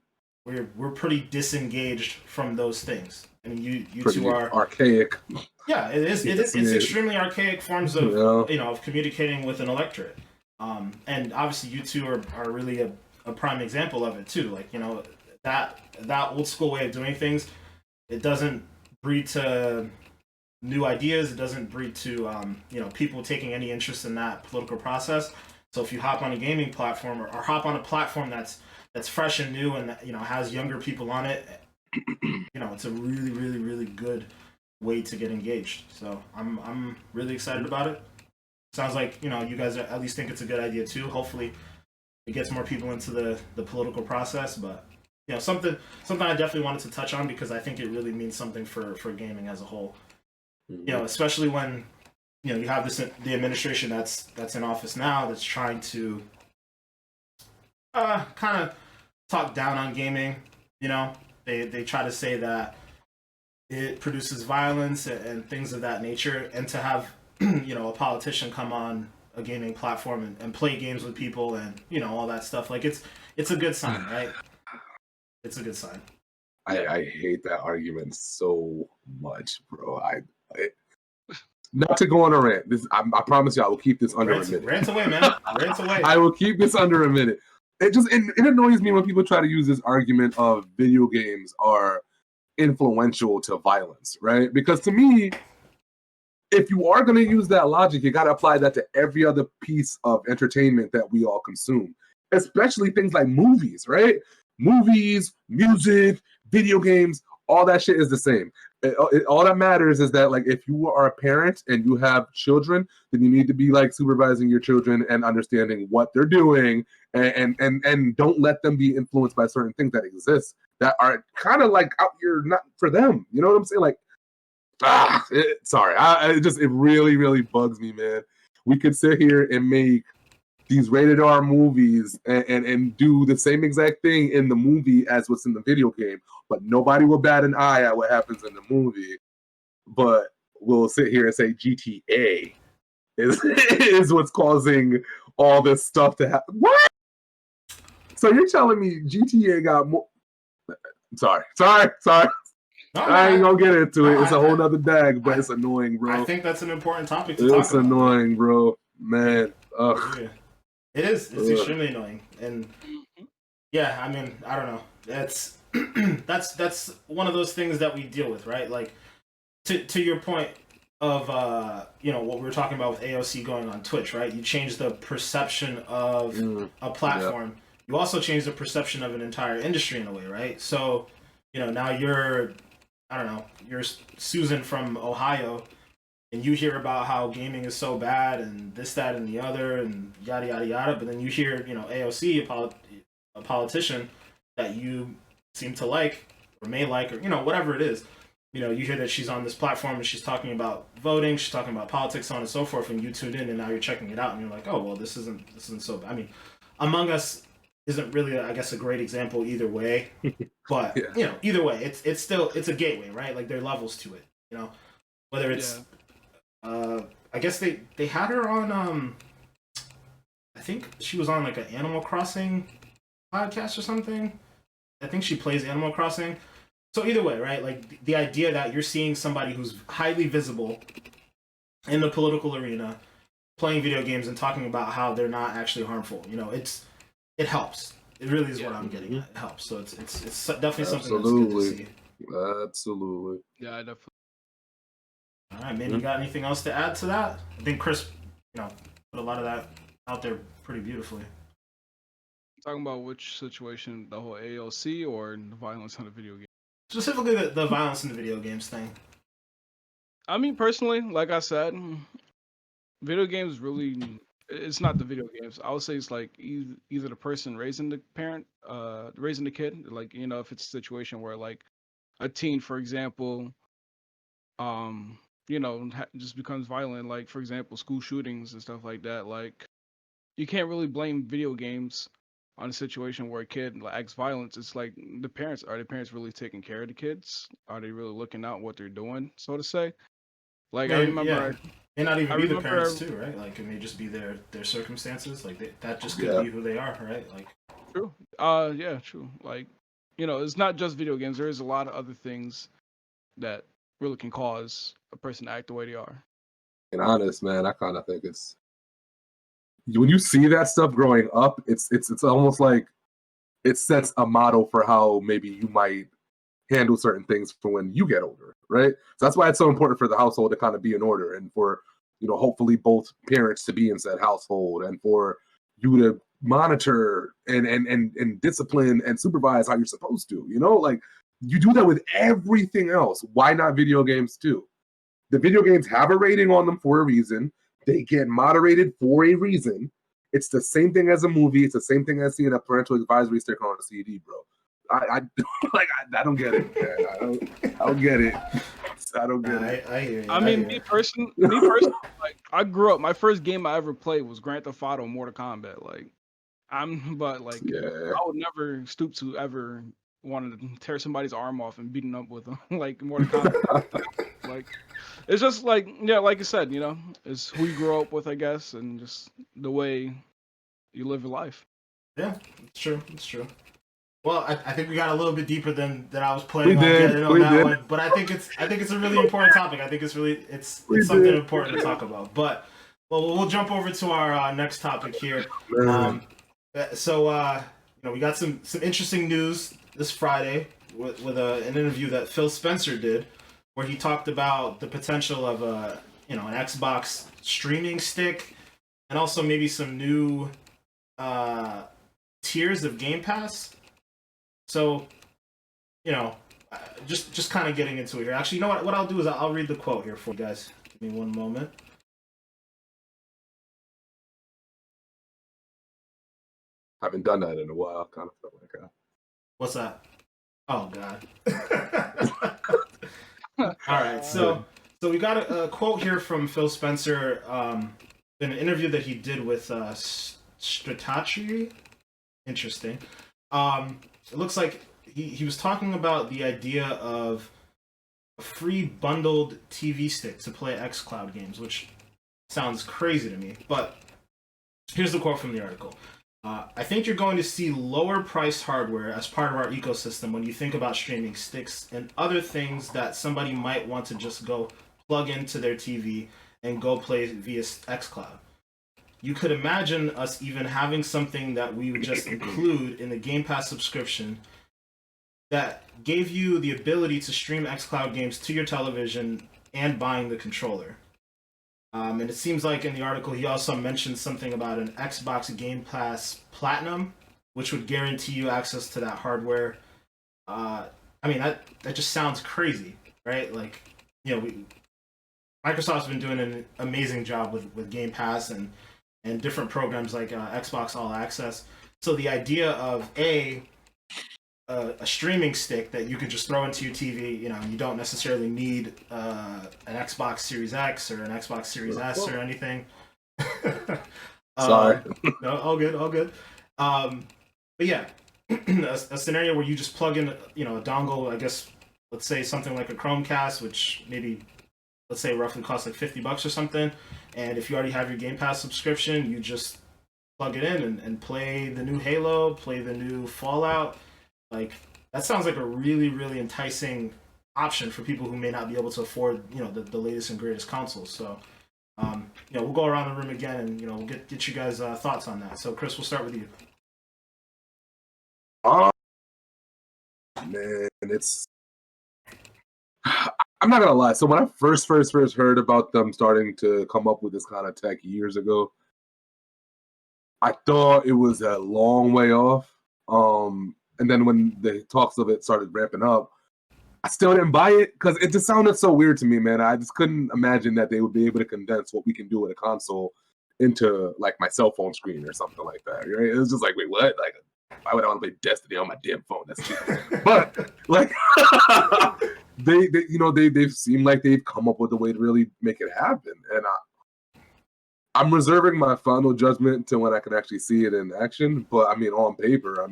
We're pretty disengaged from those things. I mean, you pretty two are archaic. Yeah, it is. It's extremely archaic forms of of communicating with an electorate. And obviously, you two are really a prime example of it too. Like, that old school way of doing things, it doesn't breed to new ideas. It doesn't breed to people taking any interest in that political process. So if you hop on a gaming platform or hop on a platform that's fresh and new and has younger people on it, it's a really, really, really good way to get engaged. So I'm really excited about it. Sounds like you guys at least think it's a good idea too. Hopefully it gets more people into the political process. But something I definitely wanted to touch on because I think it really means something for gaming as a whole. Especially when you have the administration that's in office now that's trying to kind of talk down on gaming. They try to say that it produces violence and things of that nature, and to have a politician come on a gaming platform and play games with people and all that stuff, like it's a good sign, right? It's a good sign. I hate that argument so much, bro. Not to go on a rant. I promise you, I will keep this under a minute. Rant away, man. Rant away. I will keep this under a minute. It annoys me when people try to use this argument of video games are influential to violence, right? Because to me, if you are going to use that logic, you got to apply that to every other piece of entertainment that we all consume, especially things like movies, right? Movies, music, video games, all that shit is the same. All that matters is that, like, if you are a parent and you have children, then you need to be like supervising your children and understanding what they're doing, and don't let them be influenced by certain things that exist that are kind of like out here not for them. You know what I'm saying? Like, it really, really bugs me, man. We could sit here and make these rated R movies and do the same exact thing in the movie as what's in the video game, but nobody will bat an eye at what happens in the movie. But we'll sit here and say GTA is what's causing all this stuff to happen. What? So you're telling me GTA got more? Sorry. No, I ain't gonna get into it. It's a whole nother dag, but it's annoying, bro. I think that's an important topic to talk about. It's annoying, bro. Man. Ugh. Yeah. It is. It's extremely annoying. And yeah, I mean, I don't know. That's one of those things that we deal with, right? Like, to your point of what we were talking about with AOC going on Twitch, right? You change the perception of a platform. Yeah. You also change the perception of an entire industry in a way, right? So, now you're Susan from Ohio, and you hear about how gaming is so bad and this, that, and the other, and yada, yada, yada. But then you hear, AOC, a politician that you seem to like or may like, or, whatever it is. You hear that she's on this platform and she's talking about voting, she's talking about politics, so on and so forth, and you tuned in and now you're checking it out and you're like, oh, well, this isn't so bad. I mean, Among Us isn't really, I guess, a great example either way. But, yeah. Either way, it's still, it's a gateway, right? Like, there are levels to it, Whether it's... Yeah. I guess they had her on I think she was on like an Animal Crossing podcast or something. I think she plays Animal Crossing. So either way, right? Like the idea that you're seeing somebody who's highly visible in the political arena playing video games and talking about how they're not actually harmful, it helps. It really is what I'm getting at. It helps. So it's definitely something that's good to see. Absolutely. Yeah, I definitely. All right, man. You got anything else to add to that? I think Chris, put a lot of that out there pretty beautifully. Talking about which situation, the whole AOC or the violence in the video game? Specifically, the violence in the video games thing. I mean, personally, like I said, video games really, it's not the video games. I would say it's like either the person raising the kid, like, if it's a situation where like a teen, for example, just becomes violent, like, for example, school shootings and stuff like that. Like, you can't really blame video games on a situation where a kid acts violence. It's like are the parents really taking care of the kids? Are they really looking out what they're doing, so to say? Like, I remember... May not even be the parents too, right? Like, it may just be their circumstances. Like, that just could be who they are, right? Like, true. Yeah, true. Like, it's not just video games. There is a lot of other things that really can cause a person to act the way they are. And honest, man, I kind of think it's when you see that stuff growing up, it's almost like it sets a model for how maybe you might handle certain things for when you get older, right? So that's why it's so important for the household to kind of be in order, and for hopefully both parents to be in said household, and for you to monitor and discipline and supervise how you're supposed to. Like, you do that with everything else. Why not video games too? The video games have a rating on them for a reason. They get moderated for a reason. It's the same thing as a movie. It's the same thing as seeing a parental advisory sticker on a CD, bro. I don't get it, man. I don't get it. I don't get it. I hear you. I mean, me personally, like, I grew up. My first game I ever played was Grand Theft Auto Mortal Kombat. Like, I would never stoop to ever wanted to tear somebody's arm off and beat them up with them, like Mortal Kombat. Like, it's just like, like you said, it's who you grow up with, I guess, and just the way you live your life. Yeah, it's true. It's true. Well, I think we got a little bit deeper than I was planning on getting on that one, but I think it's a really important topic. I think it's something important to talk about. But we'll jump over to our next topic here. We got some interesting news this Friday with an interview that Phil Spencer did, where he talked about the potential of an Xbox streaming stick, and also maybe some new tiers of Game Pass. So, just kind of getting into it here. Actually, you know what? What I'll do is I'll read the quote here for you guys. Give me one moment. I haven't done that in a while. Kind of felt like What's that? Oh God. All right, so we got a quote here from Phil Spencer in an interview that he did with Stratechery. Interesting. It looks like he was talking about the idea of a free bundled TV stick to play xCloud games, which sounds crazy to me. But here's the quote from the article. I think you're going to see lower priced hardware as part of our ecosystem when you think about streaming sticks and other things that somebody might want to just go plug into their TV and go play via xCloud. You could imagine us even having something that we would just include in the Game Pass subscription that gave you the ability to stream xCloud games to your television and buying the controller. And it seems like in the article he also mentioned something about an Xbox Game Pass Platinum, which would guarantee you access to that hardware. That just sounds crazy, right? Like, Microsoft's been doing an amazing job with Game Pass and different programs like Xbox All Access. So the idea of a streaming stick that you could just throw into your TV, you don't necessarily need an Xbox Series X or an Xbox Series S or anything. sorry. No, all good. But yeah, a scenario where you just plug in, a dongle, I guess, let's say something like a Chromecast, which maybe, let's say roughly costs like $50 or something. And if you already have your Game Pass subscription, you just plug it in and play the new Halo, play the new Fallout. Like, that sounds like a really, really enticing option for people who may not be able to afford, the latest and greatest consoles. So, we'll go around the room again and, we'll get you guys' thoughts on that. So, Chris, we'll start with you. Man, I'm not gonna lie. So when I first heard about them starting to come up with this kind of tech years ago, I thought it was a long way off. And then when the talks of it started ramping up, I still didn't buy it because it just sounded so weird to me, man. I just couldn't imagine that they would be able to condense what we can do with a console into like my cell phone screen or something like that. Right? It was just like, wait, what? Like, why would I want to play Destiny on my damn phone? That's stupid. But like, they seem like they've come up with a way to really make it happen, and I'm reserving my final judgment until when I can actually see it in action. But I mean, on paper,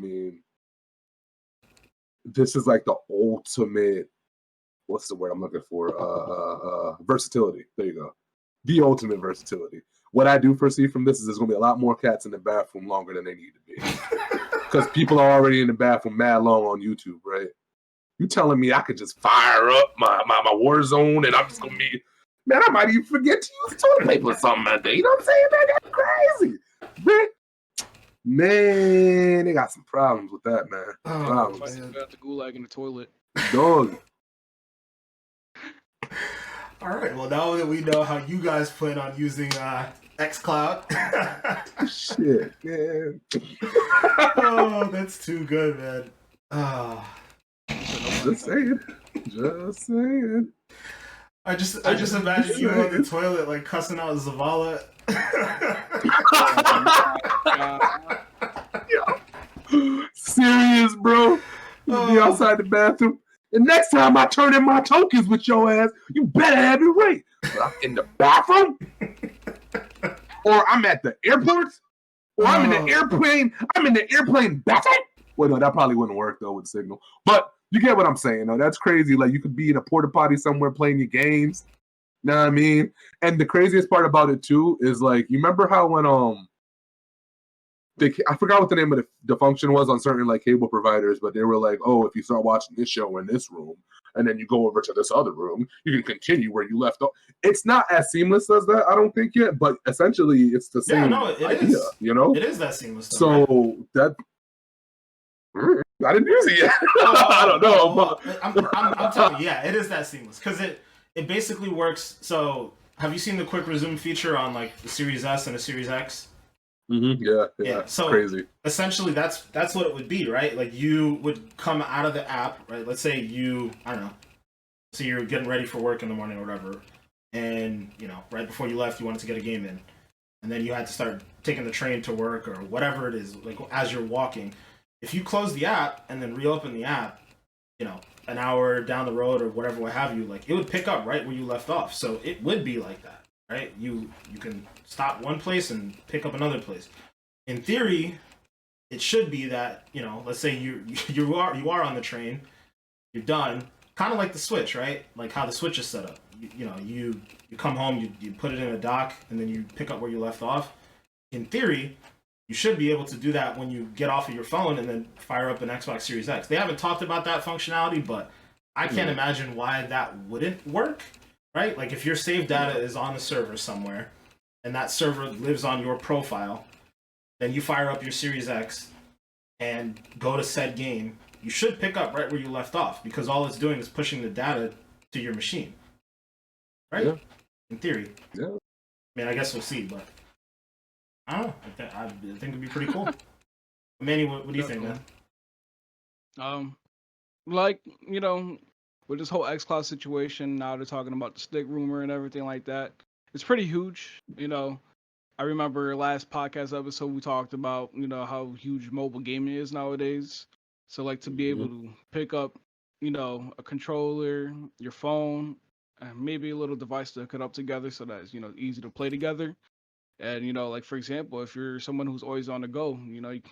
this is like the ultimate, what's the word I'm looking for? Versatility. There you go. The ultimate versatility. What I do foresee from this is there's going to be a lot more cats in the bathroom longer than they need to be. Because people are already in the bathroom mad long on YouTube, right? You telling me I could just fire up my Warzone and I'm just going to be, man, I might even forget to use toilet paper or something like that. You know what I'm saying, man? That's crazy. Man, they got some problems with that, man. Got the gulag in the toilet. Dog. All right. Well, now that we know how you guys plan on using xCloud. Shit, man. Oh, that's too good, man. Oh. Just saying. I just imagine you on the toilet like cussing out Zavala. Serious, bro. You be outside the bathroom. The next time I turn in my tokens with your ass, you better have it right. But I'm in the bathroom, or I'm at the airport, or I'm in the airplane. I'm in the airplane bathroom. Well, no, that probably wouldn't work though with Signal. But you get what I'm saying, though. That's crazy. Like, you could be in a porta potty somewhere playing your games. You know what I mean? And the craziest part about it too is, like, you remember how when I forgot what the name of the function was on certain like cable providers, but they were like, oh, if you start watching this show in this room and then you go over to this other room, you can continue where you left off. It's not as seamless as that, I don't think yet, but essentially it's the same idea, is. you know? It is that seamless. So that I didn't use it yet. I don't know. But... I'm telling you, yeah, it is that seamless because it basically works. So, have you seen the quick resume feature on like the Series S and the Series X? Yeah. So crazy. Essentially, that's what it would be, right? Like you would come out of the app, right? Let's say I don't know, so you're getting ready for work in the morning or whatever, and right before you left, you wanted to get a game in, and then you had to start taking the train to work or whatever it is. Like as you're walking, if you close the app and then reopen the app, an hour down the road or whatever, what have you, like it would pick up right where you left off. So it would be like that, right? You can stop one place and pick up another place. In theory, it should be that let's say you are on the train, you're done, kind of like the Switch, right? Like how the Switch is set up. You come home, you put it in a dock, and then you pick up where you left off. In theory, you should be able to do that when you get off of your phone and then fire up an Xbox Series X. They haven't talked about that functionality, but I can't imagine why that wouldn't work, right? Like if your save data is on the server somewhere, and that server lives on your profile, then you fire up your Series X and go to said game, you should pick up right where you left off because all it's doing is pushing the data to your machine. Right? Yeah. In theory. Yeah. I mean, I guess we'll see, but I don't know. I think it'd be pretty cool. Manny, what do you think, man? Like, with this whole xCloud situation, now they're talking about the stick rumor and everything like that. It's pretty huge, I remember last podcast episode we talked about, how huge mobile gaming is nowadays. So like to be able to pick up, a controller, your phone, and maybe a little device to hook it up together so that it's, easy to play together. And, like for example, if you're someone who's always on the go, it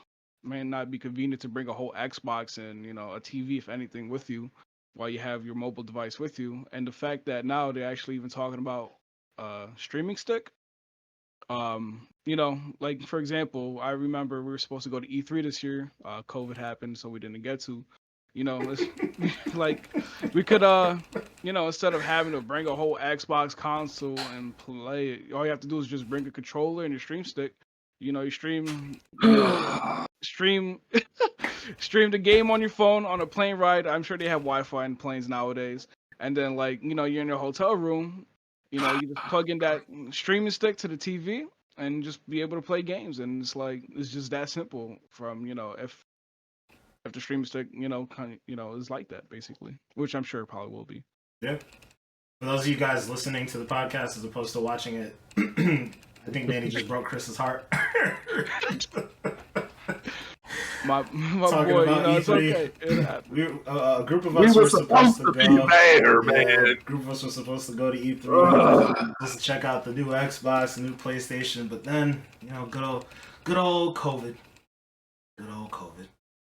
may not be convenient to bring a whole Xbox and, a TV, if anything, with you while you have your mobile device with you. And the fact that now they're actually even talking about streaming stick. Like for example, I remember we were supposed to go to E3 this year. COVID happened, so we didn't get to. It's like we could instead of having to bring a whole Xbox console and play it, all you have to do is just bring a controller and your stream stick. You stream stream stream the game on your phone on a plane ride. I'm sure they have Wi-Fi in planes nowadays. And then like, you're in your hotel room, you just plug in that streaming stick to the TV and just be able to play games. And it's just that simple from, if the streaming stick, is like that basically, which I'm sure it probably will be. Yeah. For those of you guys listening to the podcast as opposed to watching it, I think Manny just broke Chris's heart. My Talking boy, about it's okay. A group of us were supposed to be go there, man. A group of us were supposed to go to E3 just to check out the new Xbox, the new PlayStation, but then good old COVID,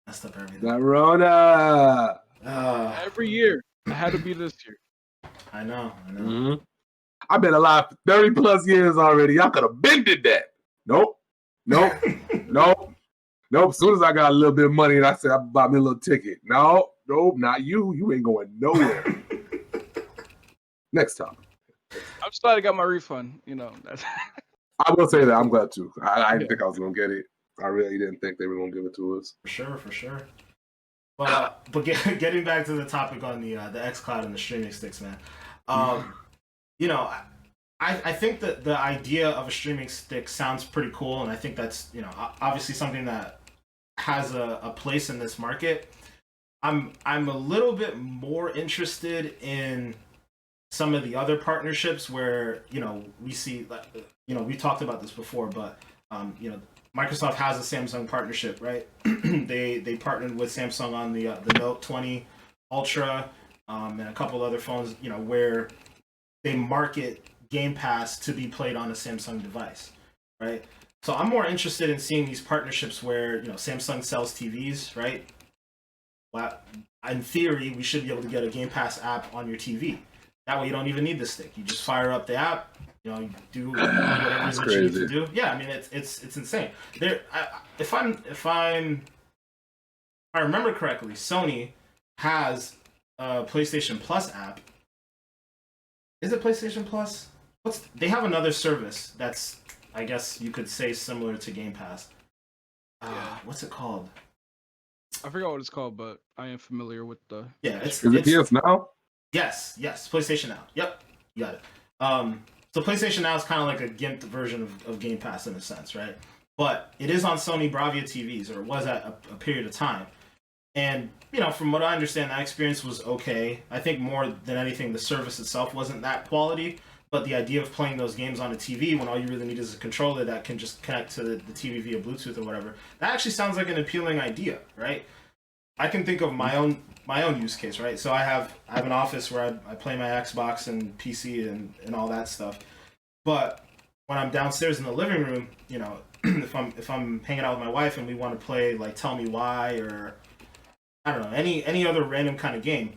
messed up everything. That Rona. Every year, it had to be this year. I know. Mm-hmm. I've been alive for 30 plus years already. Y'all could have been did that. Nope. As soon as I got a little bit of money and I said I bought me a little ticket. Nope, not you. You ain't going nowhere. Next time. I'm just glad I got my refund. I will say that I'm glad too. I didn't think I was gonna get it. I really didn't think they were gonna give it to us. For sure. But getting back to the topic on the xCloud and the streaming sticks, man. I think that the idea of a streaming stick sounds pretty cool, and I think that's obviously something that has a place in this market. I'm a little bit more interested in some of the other partnerships where we see we talked about this before, but Microsoft has a Samsung partnership, right? they partnered with Samsung on the Note 20 Ultra and a couple other phones, where they market Game Pass to be played on a Samsung device, right? So I'm more interested in seeing these partnerships where Samsung sells TVs, right? Well, in theory, we should be able to get a Game Pass app on your TV. That way, you don't even need the stick. You just fire up the app. You do whatever you need to do. Yeah, I mean it's insane. If I remember correctly, Sony has a PlayStation Plus app. Is it PlayStation Plus? They have another service that's, I guess you could say, similar to Game Pass. What's it called? I forgot what it's called, but I am familiar with the. Yeah, it's Is it PS Now? Yes, PlayStation Now. Yep, you got it. So PlayStation Now is kind of like a gimped version of Game Pass in a sense, right? But it is on Sony Bravia TVs, or it was at a period of time. And, you know, from what I understand, that experience was okay. I think more than anything, the service itself wasn't that quality. But the idea of playing those games on a TV when all you really need is a controller that can just connect to the TV via Bluetooth or whatever, that actually sounds like an appealing idea, right? I can think of my own use case, right? So I have an office where I play my Xbox and PC and all that stuff. But when I'm downstairs in the living room, you know, if I'm hanging out with my wife and we want to play like Tell Me Why or I don't know, any other random kind of game,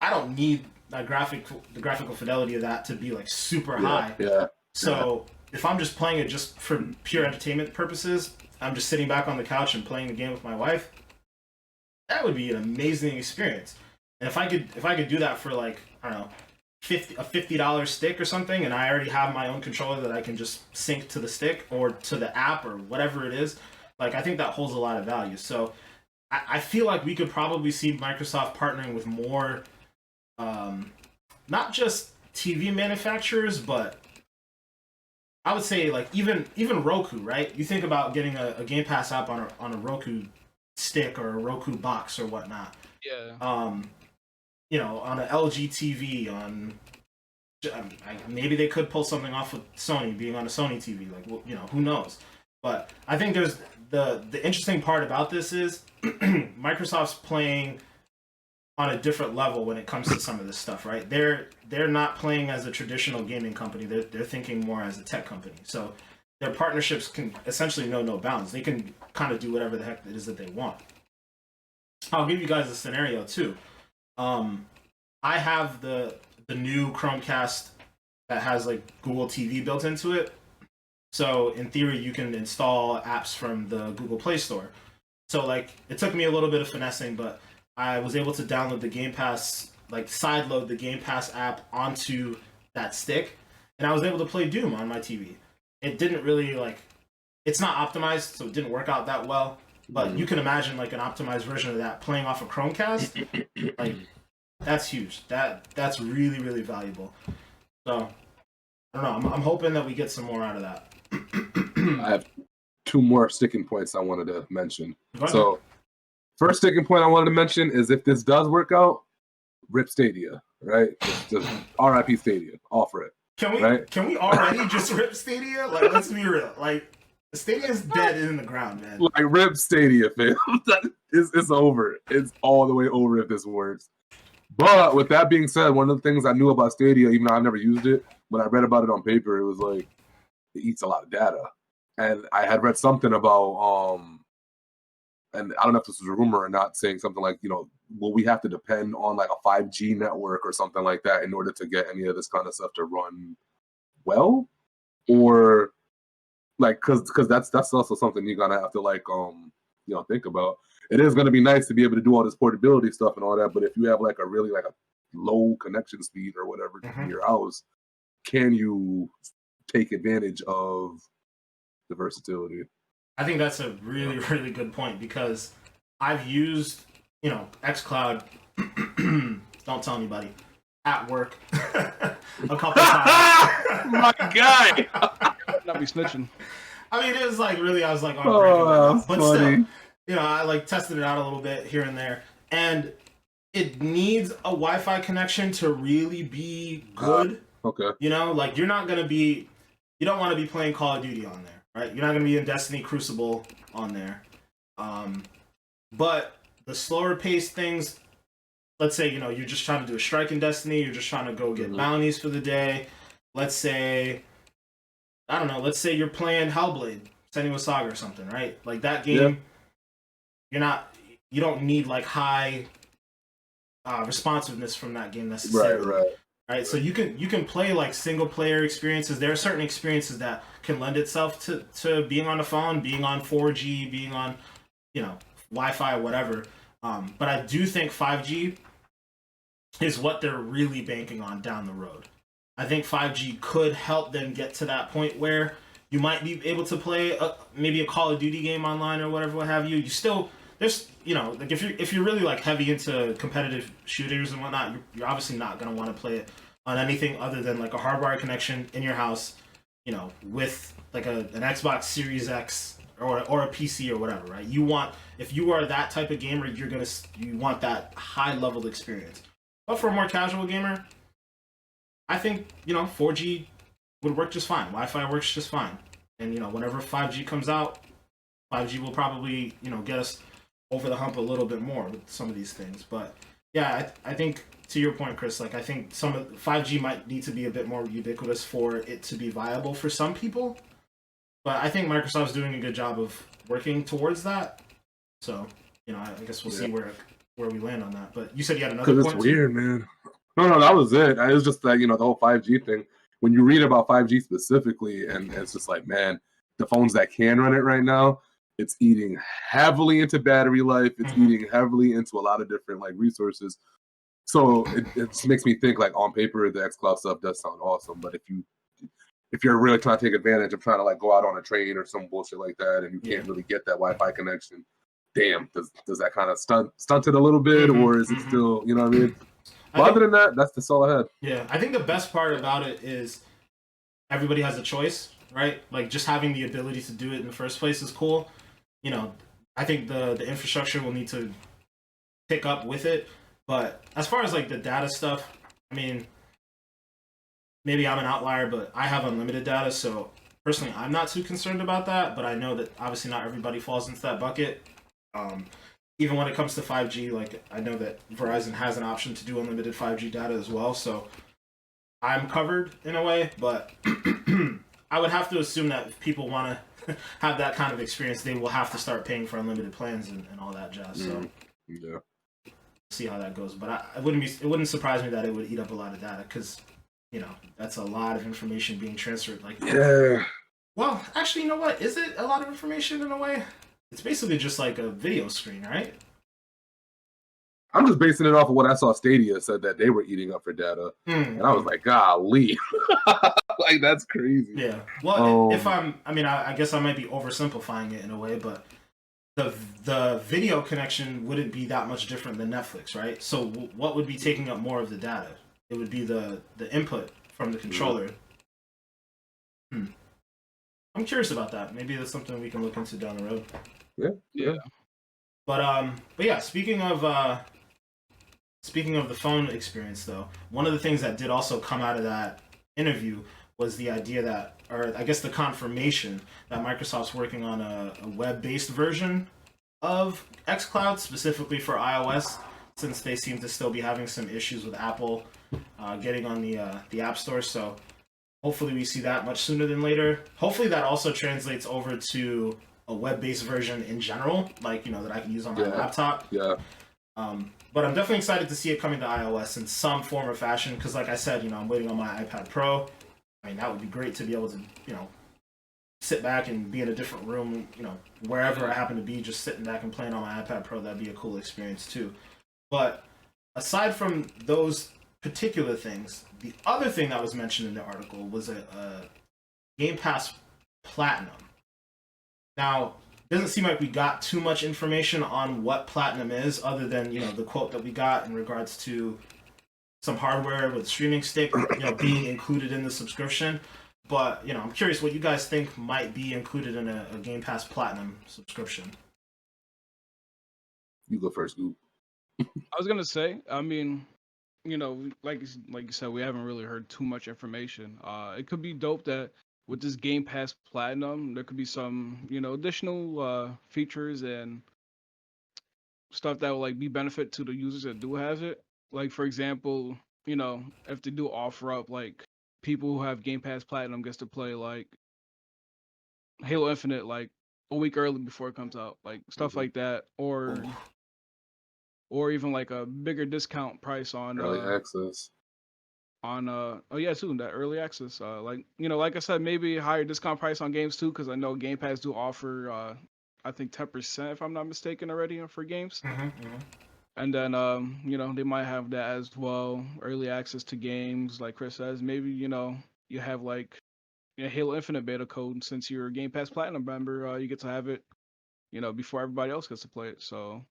I don't need the graphical fidelity of that to be like super high. Yeah. So if I'm just playing it just for pure entertainment purposes, I'm just sitting back on the couch and playing the game with my wife. That would be an amazing experience. And if I could do that for like, I don't know, a $50 stick or something, and I already have my own controller that I can just sync to the stick or to the app or whatever it is, like I think that holds a lot of value. So I feel like we could probably see Microsoft partnering with more, not just TV manufacturers, but I would say like even Roku, right? You think about getting a Game Pass app on a Roku stick or a Roku box or whatnot. Yeah. You know, on an LG TV, maybe they could pull something off with Sony being on a Sony TV. Like, well, you know, who knows? But I think there's the interesting part about this is Microsoft's playing on a different level when it comes to some of this stuff, right? They're not playing as a traditional gaming company. They're thinking more as a tech company. So their partnerships can essentially know no bounds. They can kind of do whatever the heck it is that they want. I'll give you guys a scenario too. I have the new Chromecast that has like Google TV built into it. So in theory, you can install apps from the Google Play Store. So like it took me a little bit of finessing, but I was able to download the Game Pass, like sideload the Game Pass app onto that stick, and I was able to play Doom on my TV. It didn't really like, it's not optimized, so it didn't work out that well. But you can imagine like an optimized version of that playing off a Chromecast. Like that's huge. That's really, really valuable. So I don't know. I'm hoping that we get some more out of that. I have two more sticking points I wanted to mention. So first sticking point I wanted to mention is if this does work out, rip Stadia, right? Just RIP Stadia. Offer it. Can we already just rip Stadia? Like, let's be real. Like, Stadia is dead in the ground, man. Like, rip Stadia, fam. It's over. It's all the way over if this works. But with that being said, one of the things I knew about Stadia, even though I've never used it, when I read about it on paper, it was like it eats a lot of data. And I had read something about and I don't know if this was a rumor or not, saying something like, you know, will we have to depend on like a 5G network or something like that in order to get any of this kind of stuff to run well? Or like, because that's also something you're gonna have to like you know, think about. It is gonna be nice to be able to do all this portability stuff and all that, but if you have like a really like a low connection speed or whatever in your house, can you take advantage of the versatility? I think that's a really, really good point because I've used, you know, xCloud, don't tell anybody, at work a couple times. My guy! Not be snitching. I mean, it was like really, I was like on a break, but funny. still, you know, I like tested it out a little bit here and there, and it needs a Wi-Fi connection to really be good. Okay. You know, like you don't want to be playing Call of Duty on there. Right, you're not going to be in Destiny Crucible on there, but the slower paced things. Let's say you know you're just trying to do a strike in Destiny. You're just trying to go get bounties for the day. Let's say, I don't know. Let's say you're playing Hellblade, Senua's Saga or something, right? Like that game, you don't need like high responsiveness from that game necessarily. Right, so you can play like single player experiences. There are certain experiences that can lend itself to being on the phone, being on 4G, being on, you know, Wi-Fi, whatever. But I do think 5G is what they're really banking on down the road. I think 5G could help them get to that point where you might be able to play maybe a Call of Duty game online or whatever, what have you. You still there's like if you're really like heavy into competitive shooters and whatnot, you're obviously not gonna want to play it on anything other than like a hardwired connection in your house, with like an Xbox Series X or a PC or whatever, right? If you are that type of gamer, you want that high level experience. But for a more casual gamer, I think 4G would work just fine. Wi-Fi works just fine, and whenever 5G comes out, 5G will probably get us over the hump a little bit more with some of these things. But yeah, I think to your point, Chris, like I think some of 5G might need to be a bit more ubiquitous for it to be viable for some people. But I think Microsoft's doing a good job of working towards that. So I guess we'll see where we land on that. But you said you had another point. Because it's weird, man. No, that was it. It was just that the whole 5G thing. When you read about 5G specifically, and it's just like, man, the phones that can run it right now, it's eating heavily into battery life. It's eating heavily into a lot of different like resources. So it just makes me think like on paper the xCloud stuff does sound awesome, but if you're really trying to take advantage of trying to like go out on a train or some bullshit like that, and you can't really get that Wi-Fi connection, damn, does that kind of stunt it a little bit, or is it still, you know what I mean? But other than that, that's all I had. Yeah, I think the best part about it is everybody has a choice, right? Like just having the ability to do it in the first place is cool. I think the infrastructure will need to pick up with it. But as far as like the data stuff, I mean, maybe I'm an outlier, but I have unlimited data, so personally I'm not too concerned about that. But I know that obviously not everybody falls into that bucket. Even when it comes to 5G, like I know that Verizon has an option to do unlimited 5G data as well, so I'm covered in a way. But I would have to assume that if people want to have that kind of experience, they will have to start paying for unlimited plans and all that jazz. So yeah, see how that goes. But it wouldn't surprise me that it would eat up a lot of data because that's a lot of information being transferred. Like well, actually, you know what? Is it a lot of information in a way? It's basically just like a video screen, right? I'm just basing it off of what I saw Stadia said that they were eating up for data, and I was like, golly, like that's crazy. Yeah. Well, I guess I might be oversimplifying it in a way, but the video connection wouldn't be that much different than Netflix, right? So what would be taking up more of the data? It would be the input from the controller. I'm curious about that. Maybe that's something we can look into down the road. Yeah. But yeah, speaking of the phone experience, though, one of the things that did also come out of that interview was the idea that, or I guess the confirmation that Microsoft's working on a web-based version of xCloud, specifically for iOS, since they seem to still be having some issues with Apple getting on the App Store. So hopefully we see that much sooner than later. Hopefully that also translates over to a web-based version in general, like that I can use on my laptop. Yeah. But I'm definitely excited to see it coming to iOS in some form or fashion, because like I said, I'm waiting on my iPad Pro. I mean, that would be great to be able to, sit back and be in a different room, wherever I happen to be, just sitting back and playing on my iPad Pro. That'd be a cool experience too. But aside from those particular things, the other thing that was mentioned in the article was a Game Pass Platinum. Now, it doesn't seem like we got too much information on what Platinum is, other than the quote that we got in regards to some hardware with streaming stick, being included in the subscription. But I'm curious what you guys think might be included in a Game Pass Platinum subscription. You go first, Goop. I was gonna say, I mean, like you said, we haven't really heard too much information. It could be dope that with this Game Pass Platinum, there could be some, additional features and stuff that will like be benefit to the users that do have it. Like for example, if they do offer up like people who have Game Pass Platinum gets to play like Halo Infinite like a week early before it comes out, like stuff like that, or even like a bigger discount price on early access. On too, that early access. Like like I said, maybe a higher discount price on games too, because I know Game Pass do offer I think 10% if I'm not mistaken already for games. And then they might have that as well, early access to games, like Chris says. Maybe you have like Halo Infinite beta code, since you're a Game Pass Platinum member, you get to have it before everybody else gets to play it. So,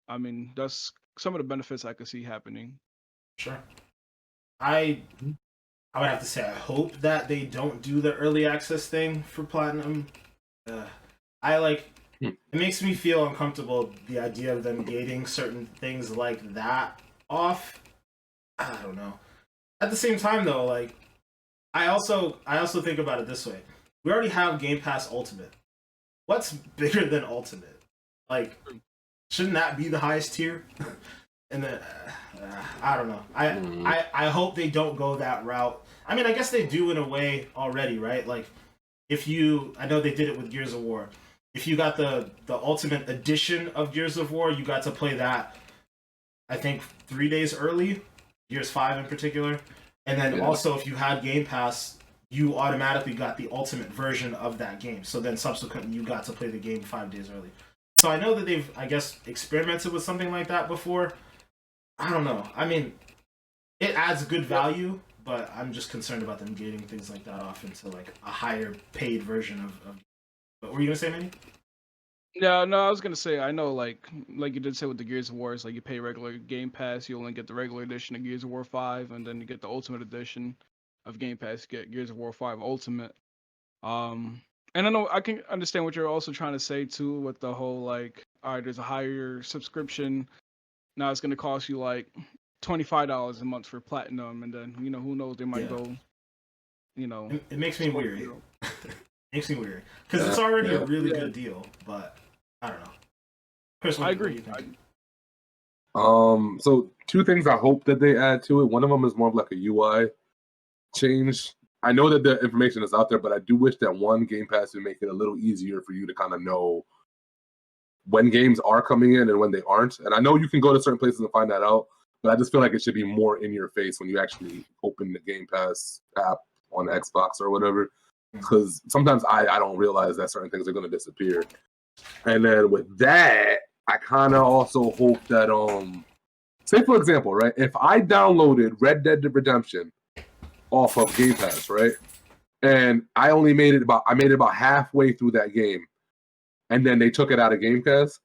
I mean, that's some of the benefits I could see happening. Sure. I would have to say I hope that they don't do the early access thing for Platinum. I like it makes me feel uncomfortable the idea of them gating certain things like that off. I don't know. At the same time though, like I also think about it this way. We already have Game Pass Ultimate. What's bigger than Ultimate? Like shouldn't that be the highest tier? And then I don't know. I hope they don't go that route. I mean, I guess they do in a way already, right? Like I know they did it with Gears of War. If you got the Ultimate Edition of Gears of War, you got to play that, I think, 3 days early, Gears 5 in particular. And then also, if you had Game Pass, you automatically got the Ultimate version of that game. So then subsequently, you got to play the game 5 days early. So I know that they've, I guess, experimented with something like that before. I don't know. I mean, it adds good value, but I'm just concerned about them gating things like that off into like a higher paid version of. What were you gonna say, Manny? Yeah, no, I was gonna say I know like you did say with the Gears of War, it's like you pay regular Game Pass, you only get the regular edition of Gears of War 5, and then you get the Ultimate Edition of Game Pass, you get Gears of War 5 Ultimate. And I know I can understand what you're also trying to say too with the whole like, all right, there's a higher subscription. Now it's gonna cost you like $25 a month for Platinum, and then who knows, they might go. It makes me weary. Makes me weird because it's already a really good deal, but I don't know. Chris, I agree. So 2 things I hope that they add to it. One of them is more of like a UI change. I know that the information is out there, but I do wish that one Game Pass would make it a little easier for you to kind of know when games are coming in and when they aren't. And I know you can go to certain places and find that out, but I just feel like it should be more in your face when you actually open the Game Pass app on Xbox or whatever. Because sometimes I don't realize that certain things are going to disappear. And then with that, I kind of also hope that, say for example, right, if I downloaded Red Dead Redemption off of Game Pass, right, and I made it about halfway through that game, and then they took it out of Game Pass,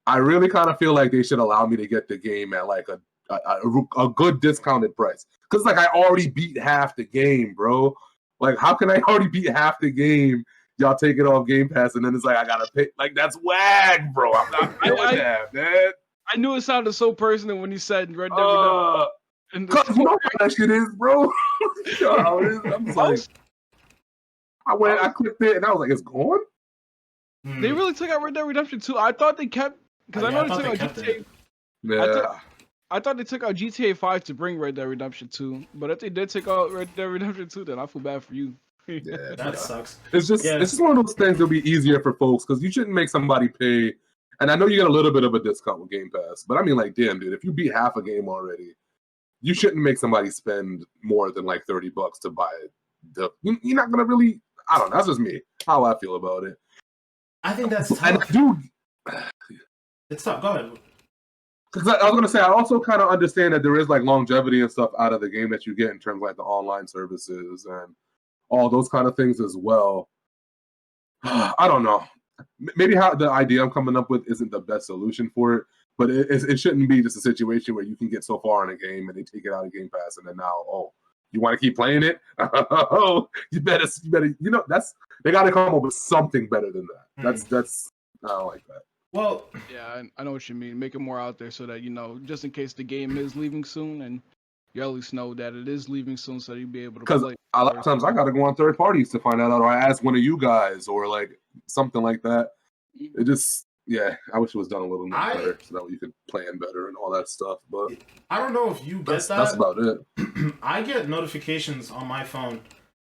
I really kind of feel like they should allow me to get the game at like a good discounted price. Because like I already beat half the game, bro. Like, how can I already beat half the game? Y'all take it off Game Pass, and then it's like I gotta pay. Like, that's wag, bro. I'm not doing that, man. I knew it sounded so personal when you said Red Dead Redemption. Cause you know how that shit is, bro. You know how it is. I'm like, I clicked it, and I was like, it's gone. They really took out Red Dead Redemption 2. I thought they kept, because I know they took out GTA. Yeah. I thought they took out GTA 5 to bring Red Dead Redemption 2, but if they did take out Red Dead Redemption 2, then I feel bad for you. Yeah, that sucks. It's just one of those things that'll be easier for folks because you shouldn't make somebody pay. And I know you get a little bit of a discount with Game Pass, but I mean, like, damn, dude, if you beat half a game already, you shouldn't make somebody spend more than like $30 to buy it. You're not gonna really. I don't know. That's just me. How I feel about it. I think that's tough. And dude, it's tough. Go ahead. Because I was going to say, I also kind of understand that there is like longevity and stuff out of the game that you get in terms of like the online services and all those kind of things as well. I don't know. Maybe how the idea I'm coming up with isn't the best solution for it, but it shouldn't be just a situation where you can get so far in a game and they take it out of Game Pass and then now, you want to keep playing it? Oh, you better. They got to come up with something better than that. That's I don't like that. Well, yeah, I know what you mean. Make it more out there so that just in case the game is leaving soon, and you at least know that it is leaving soon, so you'll be able to play. Because a lot of times I got to go on third parties to find that out, or I ask one of you guys, or like something like that. It just, I wish it was done a little bit better, so that way you could plan better and all that stuff. But I don't know if you get that. That's about it. I get notifications on my phone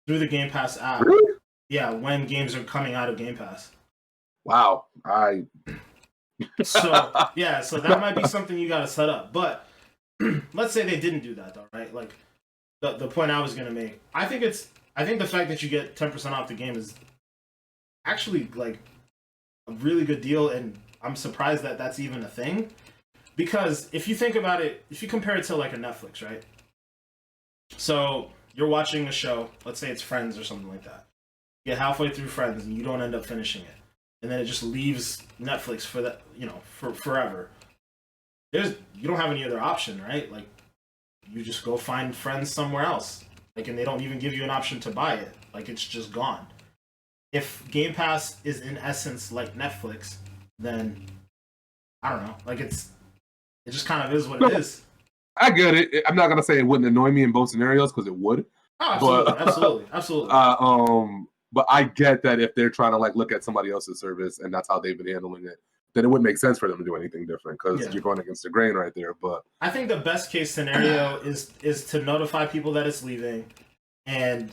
through the Game Pass app. Really? Yeah, when games are coming out of Game Pass. Wow. So that might be something you got to set up. But let's say they didn't do that though, right? Like the point I was gonna make. I think the fact that you get 10% off the game is actually like a really good deal, and I'm surprised that that's even a thing. Because if you think about it, if you compare it to like a Netflix, right? So you're watching a show, let's say it's Friends or something like that. You get halfway through Friends and you don't end up finishing it. and then it just leaves Netflix for that, for forever. You don't have any other option, right? Like, you just go find friends somewhere else. Like, and they don't even give you an option to buy it. Like, it's just gone. If Game Pass is in essence like Netflix, then I don't know. Like, it just kind of is what it is. I get it. I'm not gonna say it wouldn't annoy me in both scenarios because it would. Oh, absolutely, absolutely. But I get that if they're trying to like look at somebody else's service and that's how they've been handling it, then it wouldn't make sense for them to do anything different because you're going against the grain right there. But I think the best case scenario is to notify people that it's leaving and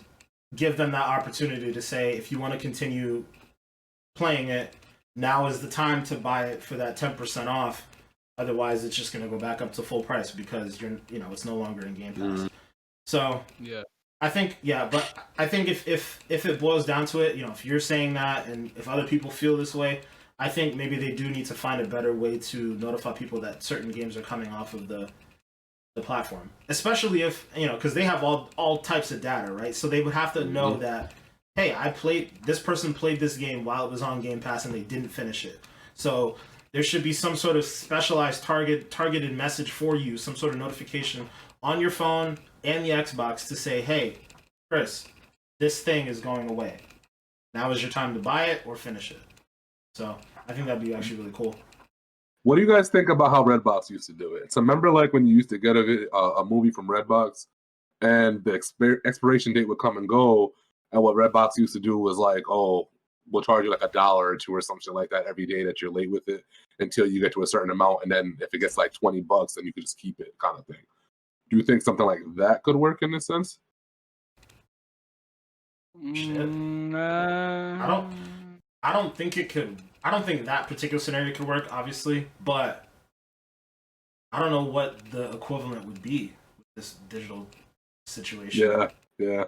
give them that opportunity to say, if you want to continue playing it, now is the time to buy it for that 10% off. Otherwise, it's just going to go back up to full price because it's no longer in Game Pass. So yeah, I think but I think if it boils down to it, if you're saying that and if other people feel this way, I think maybe they do need to find a better way to notify people that certain games are coming off of the platform, especially if because they have all types of data, right? So they would have to know that, hey, this person played this game while it was on Game Pass and they didn't finish it. So there should be some sort of specialized targeted message for you, some sort of notification on your phone and the Xbox to say, hey, Chris, this thing is going away. Now is your time to buy it or finish it. So I think that'd be actually really cool. What do you guys think about how Redbox used to do it? So remember, like when you used to get a movie from Redbox, and the expiration date would come and go, and what Redbox used to do was like, oh, we'll charge you like $1 or $2 or something like that every day that you're late with it until you get to a certain amount, and then if it gets like $20, then you can just keep it, kind of thing. Do you think something like that could work in this sense? I don't think it could. I don't think that particular scenario could work, obviously, but I don't know what the equivalent would be with this digital situation. Yeah.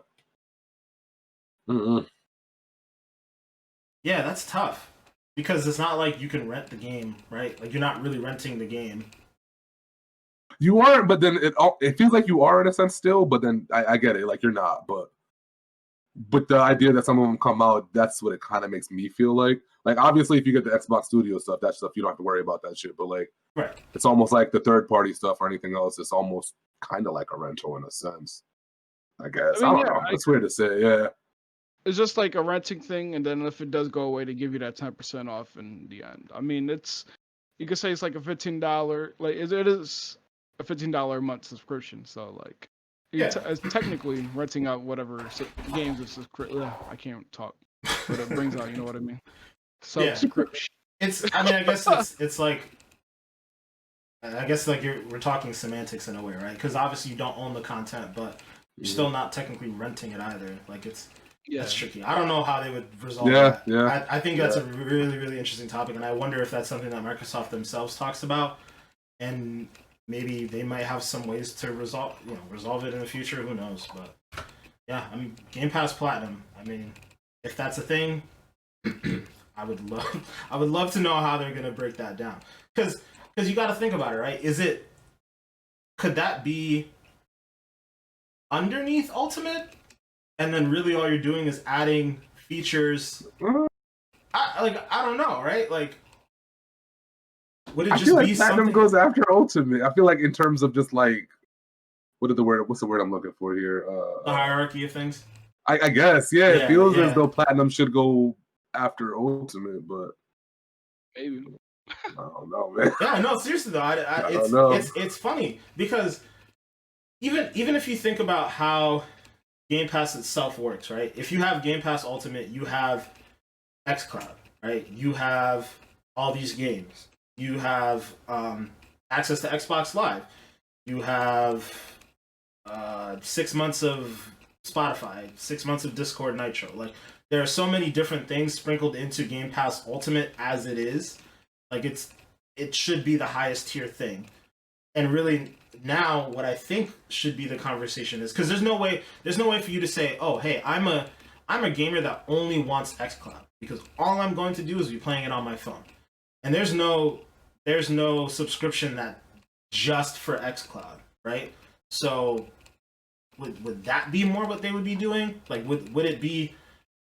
Yeah, that's tough because it's not like you can rent the game, right? Like, you're not really renting the game. You aren't, but then it feels like you are in a sense still. But then I get it, like you're not. But the idea that some of them come out, that's what it kind of makes me feel like. Like, obviously, if you get the Xbox Studio stuff, that stuff you don't have to worry about that shit. But like, right, it's almost like the third party stuff or anything else. It's almost kind of like a rental in a sense, I guess. I don't know. It's weird to say. Yeah, it's just like a renting thing, and then if it does go away, they give you that 10% off in the end. I mean, you could say it's like a $15, like it is a $15 a month subscription. So like, it's technically renting out whatever games it's I can't talk, but it brings out, you know what I mean? Subscription. I guess it's like, we're talking semantics in a way, right? Because obviously you don't own the content, but you're still not technically renting it either. Like, that's tricky. I don't know how they would resolve that. Yeah. I think that's a really, really interesting topic, and I wonder if that's something that Microsoft themselves talks about, and maybe they might have some ways to resolve it in the future. Who knows? But yeah, I mean, Game Pass Platinum. I mean, if that's a thing, I would love to know how they're gonna break that down. Because you got to think about it, right? Could that be underneath Ultimate, and then really all you're doing is adding features? I don't know, right? Like, would it just feel like be Platinum something goes after Ultimate? I feel like in terms of just like, what's the word I'm looking for here? The hierarchy of things. I guess, it feels as though Platinum should go after Ultimate, but maybe. I don't know, man. Yeah, no, seriously though, I don't know. It's funny because even if you think about how Game Pass itself works, right? If you have Game Pass Ultimate, you have xCloud, right? You have all these games. You have access to Xbox Live. You have 6 months of Spotify, 6 months of Discord Nitro. Like, there are so many different things sprinkled into Game Pass Ultimate as it is. Like, it should be the highest tier thing. And really, now what I think should be the conversation is, because there's no way for you to say, oh, hey, I'm a gamer that only wants xCloud because all I'm going to do is be playing it on my phone. And there's no subscription that just for xCloud, right? So would that be more what they would be doing? Like, would it be?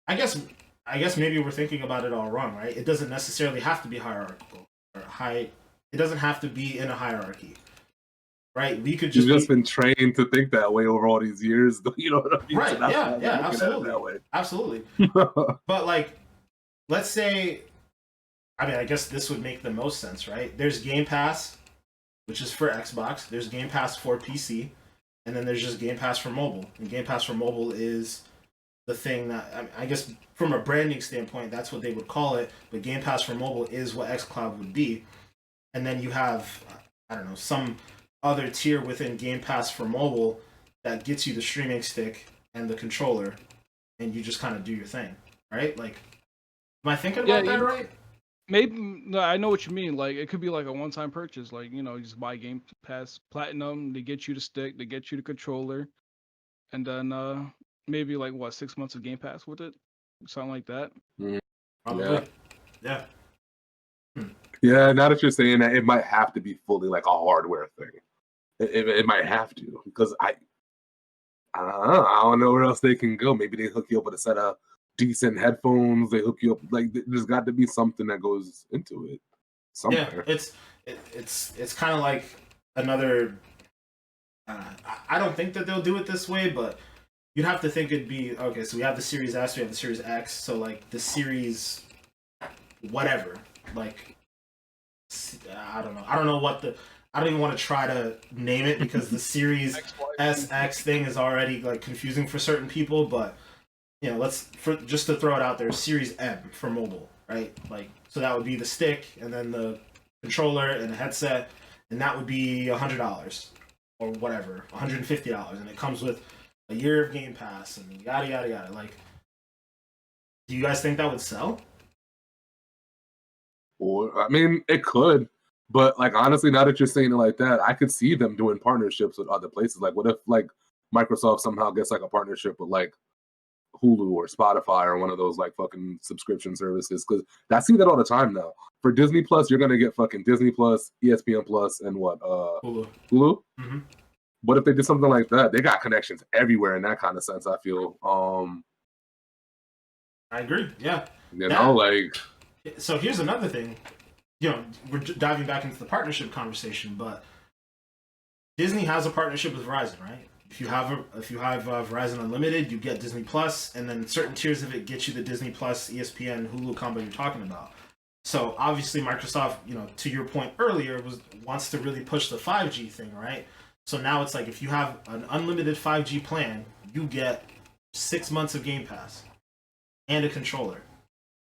I guess I guess maybe we're thinking about it all wrong, right? It doesn't necessarily have to be hierarchical or high. It doesn't have to be in a hierarchy, right? We could You've just just be been trained to think that way over all these years. You know what I mean? right. So that's Yeah, why I'm yeah, looking at it absolutely, that way. absolutely. But like, let's say, I mean, I guess this would make the most sense, right? There's Game Pass, which is for Xbox. There's Game Pass for PC, and then there's just Game Pass for mobile. And Game Pass for mobile is the thing that I guess from a branding standpoint, that's what they would call it. But Game Pass for mobile is what XCloud would be. And then you have, I don't know, some other tier within Game Pass for mobile that gets you the streaming stick and the controller, and you just kind of do your thing, right? Like, am I thinking about that right? Maybe no, I know what you mean. Like it could be like a one-time purchase. Like you just buy Game Pass Platinum, they get you the stick, they get you the controller, and then maybe like what 6 months of Game Pass with it, something like that. Probably. Yeah. Yeah, now that you're saying that, it might have to be fully like a hardware thing. It might have to because I don't know where else they can go. Maybe they hook you up with a set of decent headphones. They hook you up like there's got to be something that goes into it somewhere. Yeah, it's kind of like another. I don't think that they'll do it this way, but you'd have to think it'd be okay. So we have the Series S, we have the Series X. So like the Series, whatever. Like I don't know. I don't know what the. I don't even want to try to name it because the Series SX thing is already like confusing for certain people. But just to throw it out there, Series M for mobile, right? Like so that would be the stick and then the controller and the headset, and that would be $100 or whatever, $150, and it comes with a year of Game Pass and yada yada yada. Like, do you guys think that would sell? Or I mean, it could, but like honestly, now that you're saying it like that, I could see them doing partnerships with other places. Like, what if like Microsoft somehow gets like a partnership with like Hulu or Spotify or one of those like fucking subscription services? Because I see that all the time now. For Disney Plus, you're gonna get fucking Disney Plus, ESPN Plus, and what Hulu. Mm-hmm. What if they did something like that? They got connections everywhere in that kind of sense. I feel. I agree. Yeah. Like. So here's another thing. We're diving back into the partnership conversation, but Disney has a partnership with Verizon, right? If you have Verizon Unlimited, you get Disney Plus, and then certain tiers of it get you the Disney Plus, ESPN, Hulu combo you're talking about. So obviously Microsoft, to your point earlier, wants to really push the 5G thing, right? So now it's like if you have an unlimited 5G plan, you get 6 months of Game Pass and a controller.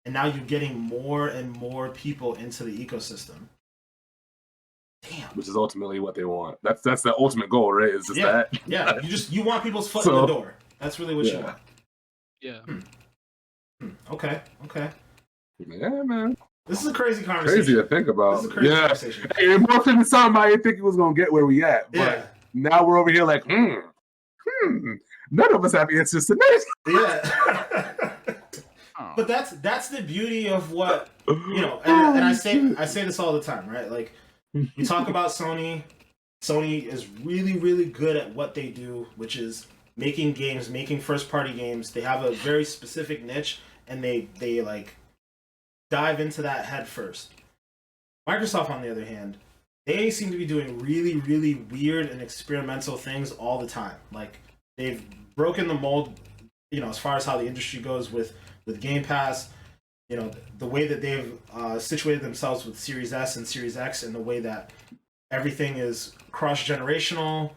And now you're getting more and more people into the ecosystem. Damn. Which is ultimately what they want. That's the ultimate goal, right? Is just that. Yeah. You want people's foot in the door. That's really what you want. Yeah. Okay. Yeah, man. This is a crazy conversation. Crazy to think about. This is a crazy conversation. Hey, it morphed into something I didn't think it was gonna get where we at. But now we're over here like, none of us have answers to this. Yeah. But that's the beauty of what and I say this all the time, right? Like you talk about Sony. Sony is really, really good at what they do, which is making games, making first party games. They have a very specific niche and they like dive into that head first. Microsoft, on the other hand, they seem to be doing really, really weird and experimental things all the time. Like they've broken the mold, as far as how the industry goes with Game Pass, the way that they've situated themselves with Series S and Series X, and the way that everything is cross-generational.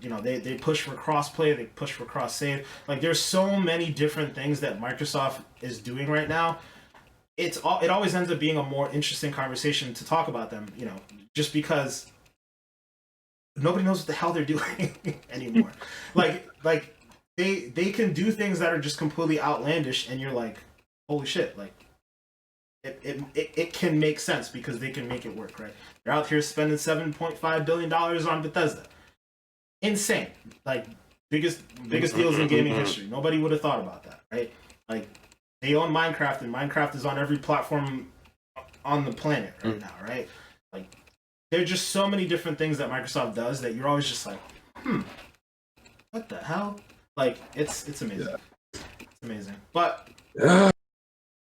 They push for cross-play, they push for cross-save. Like, there's so many different things that Microsoft is doing right now. It always ends up being a more interesting conversation to talk about them, just because nobody knows what the hell they're doing anymore. like they can do things that are just completely outlandish, and you're like, holy shit! Like, it can make sense because they can make it work, right? They're out here spending $7.5 billion on Bethesda, insane, like biggest deals in gaming history. Nobody would have thought about that, right? Like, they own Minecraft, and Minecraft is on every platform on the planet right now, right? Like, there are just so many different things that Microsoft does that you're always just like, what the hell? Like, it's amazing. Yeah. It's amazing. But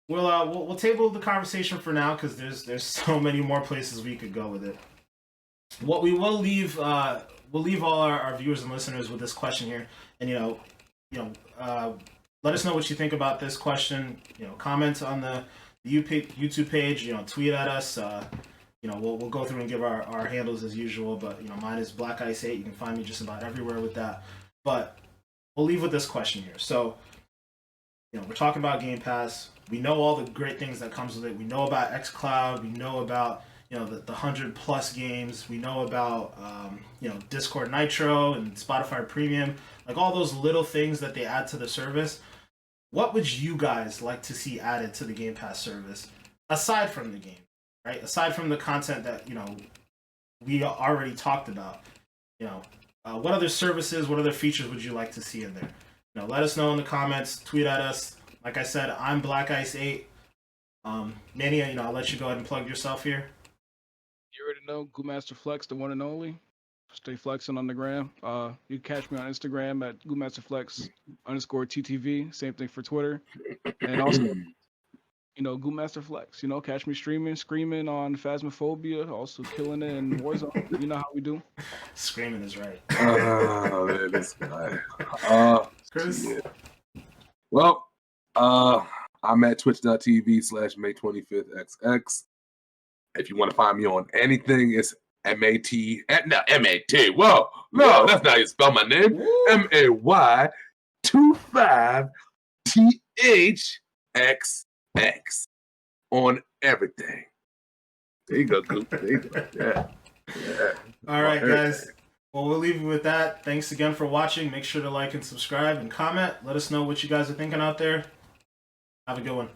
we'll table the conversation for now because there's so many more places we could go with it. What we will leave we'll leave all our viewers and listeners with this question here, and let us know what you think about this question. Comment on the YouTube page. Tweet at us. We'll go through and give our handles as usual. But mine is Black Ice 8. You can find me just about everywhere with that. But we'll leave with this question here. So we're talking about Game Pass. We know all the great things that comes with it. We know about xCloud. We know about the 100+ games. We know about Discord Nitro and Spotify Premium, like all those little things that they add to the service. What would you guys like to see added to the Game Pass service aside from the game, right? Aside from the content that we already talked about, what other services, what other features would you like to see in there? Let us know in the comments. Tweet at us. Like I said, I'm Black Ice 8. Mania, I'll let you go ahead and plug yourself here. You already know, Goopmaster Flex, the one and only. Stay flexing on the gram. You can catch me on Instagram at GoopmasterFlex_TTV. Same thing for Twitter. And also, Goopmaster Flex. Catch me screaming on Phasmophobia, also killing it in Warzone. You know how we do. Screaming is right. Oh, man, this guy. Chris? Yeah. Well, I'm at twitch.tv/May25XX. If you want to find me on anything, it's M-A-T. No, M-A-T. Whoa. No, that's not how you spell my name. MAY25THXX on everything. There you go, Goop. There you go. Yeah. All right, guys. Well, we'll leave you with that. Thanks again for watching. Make sure to like and subscribe and comment. Let us know what you guys are thinking out there. Have a good one.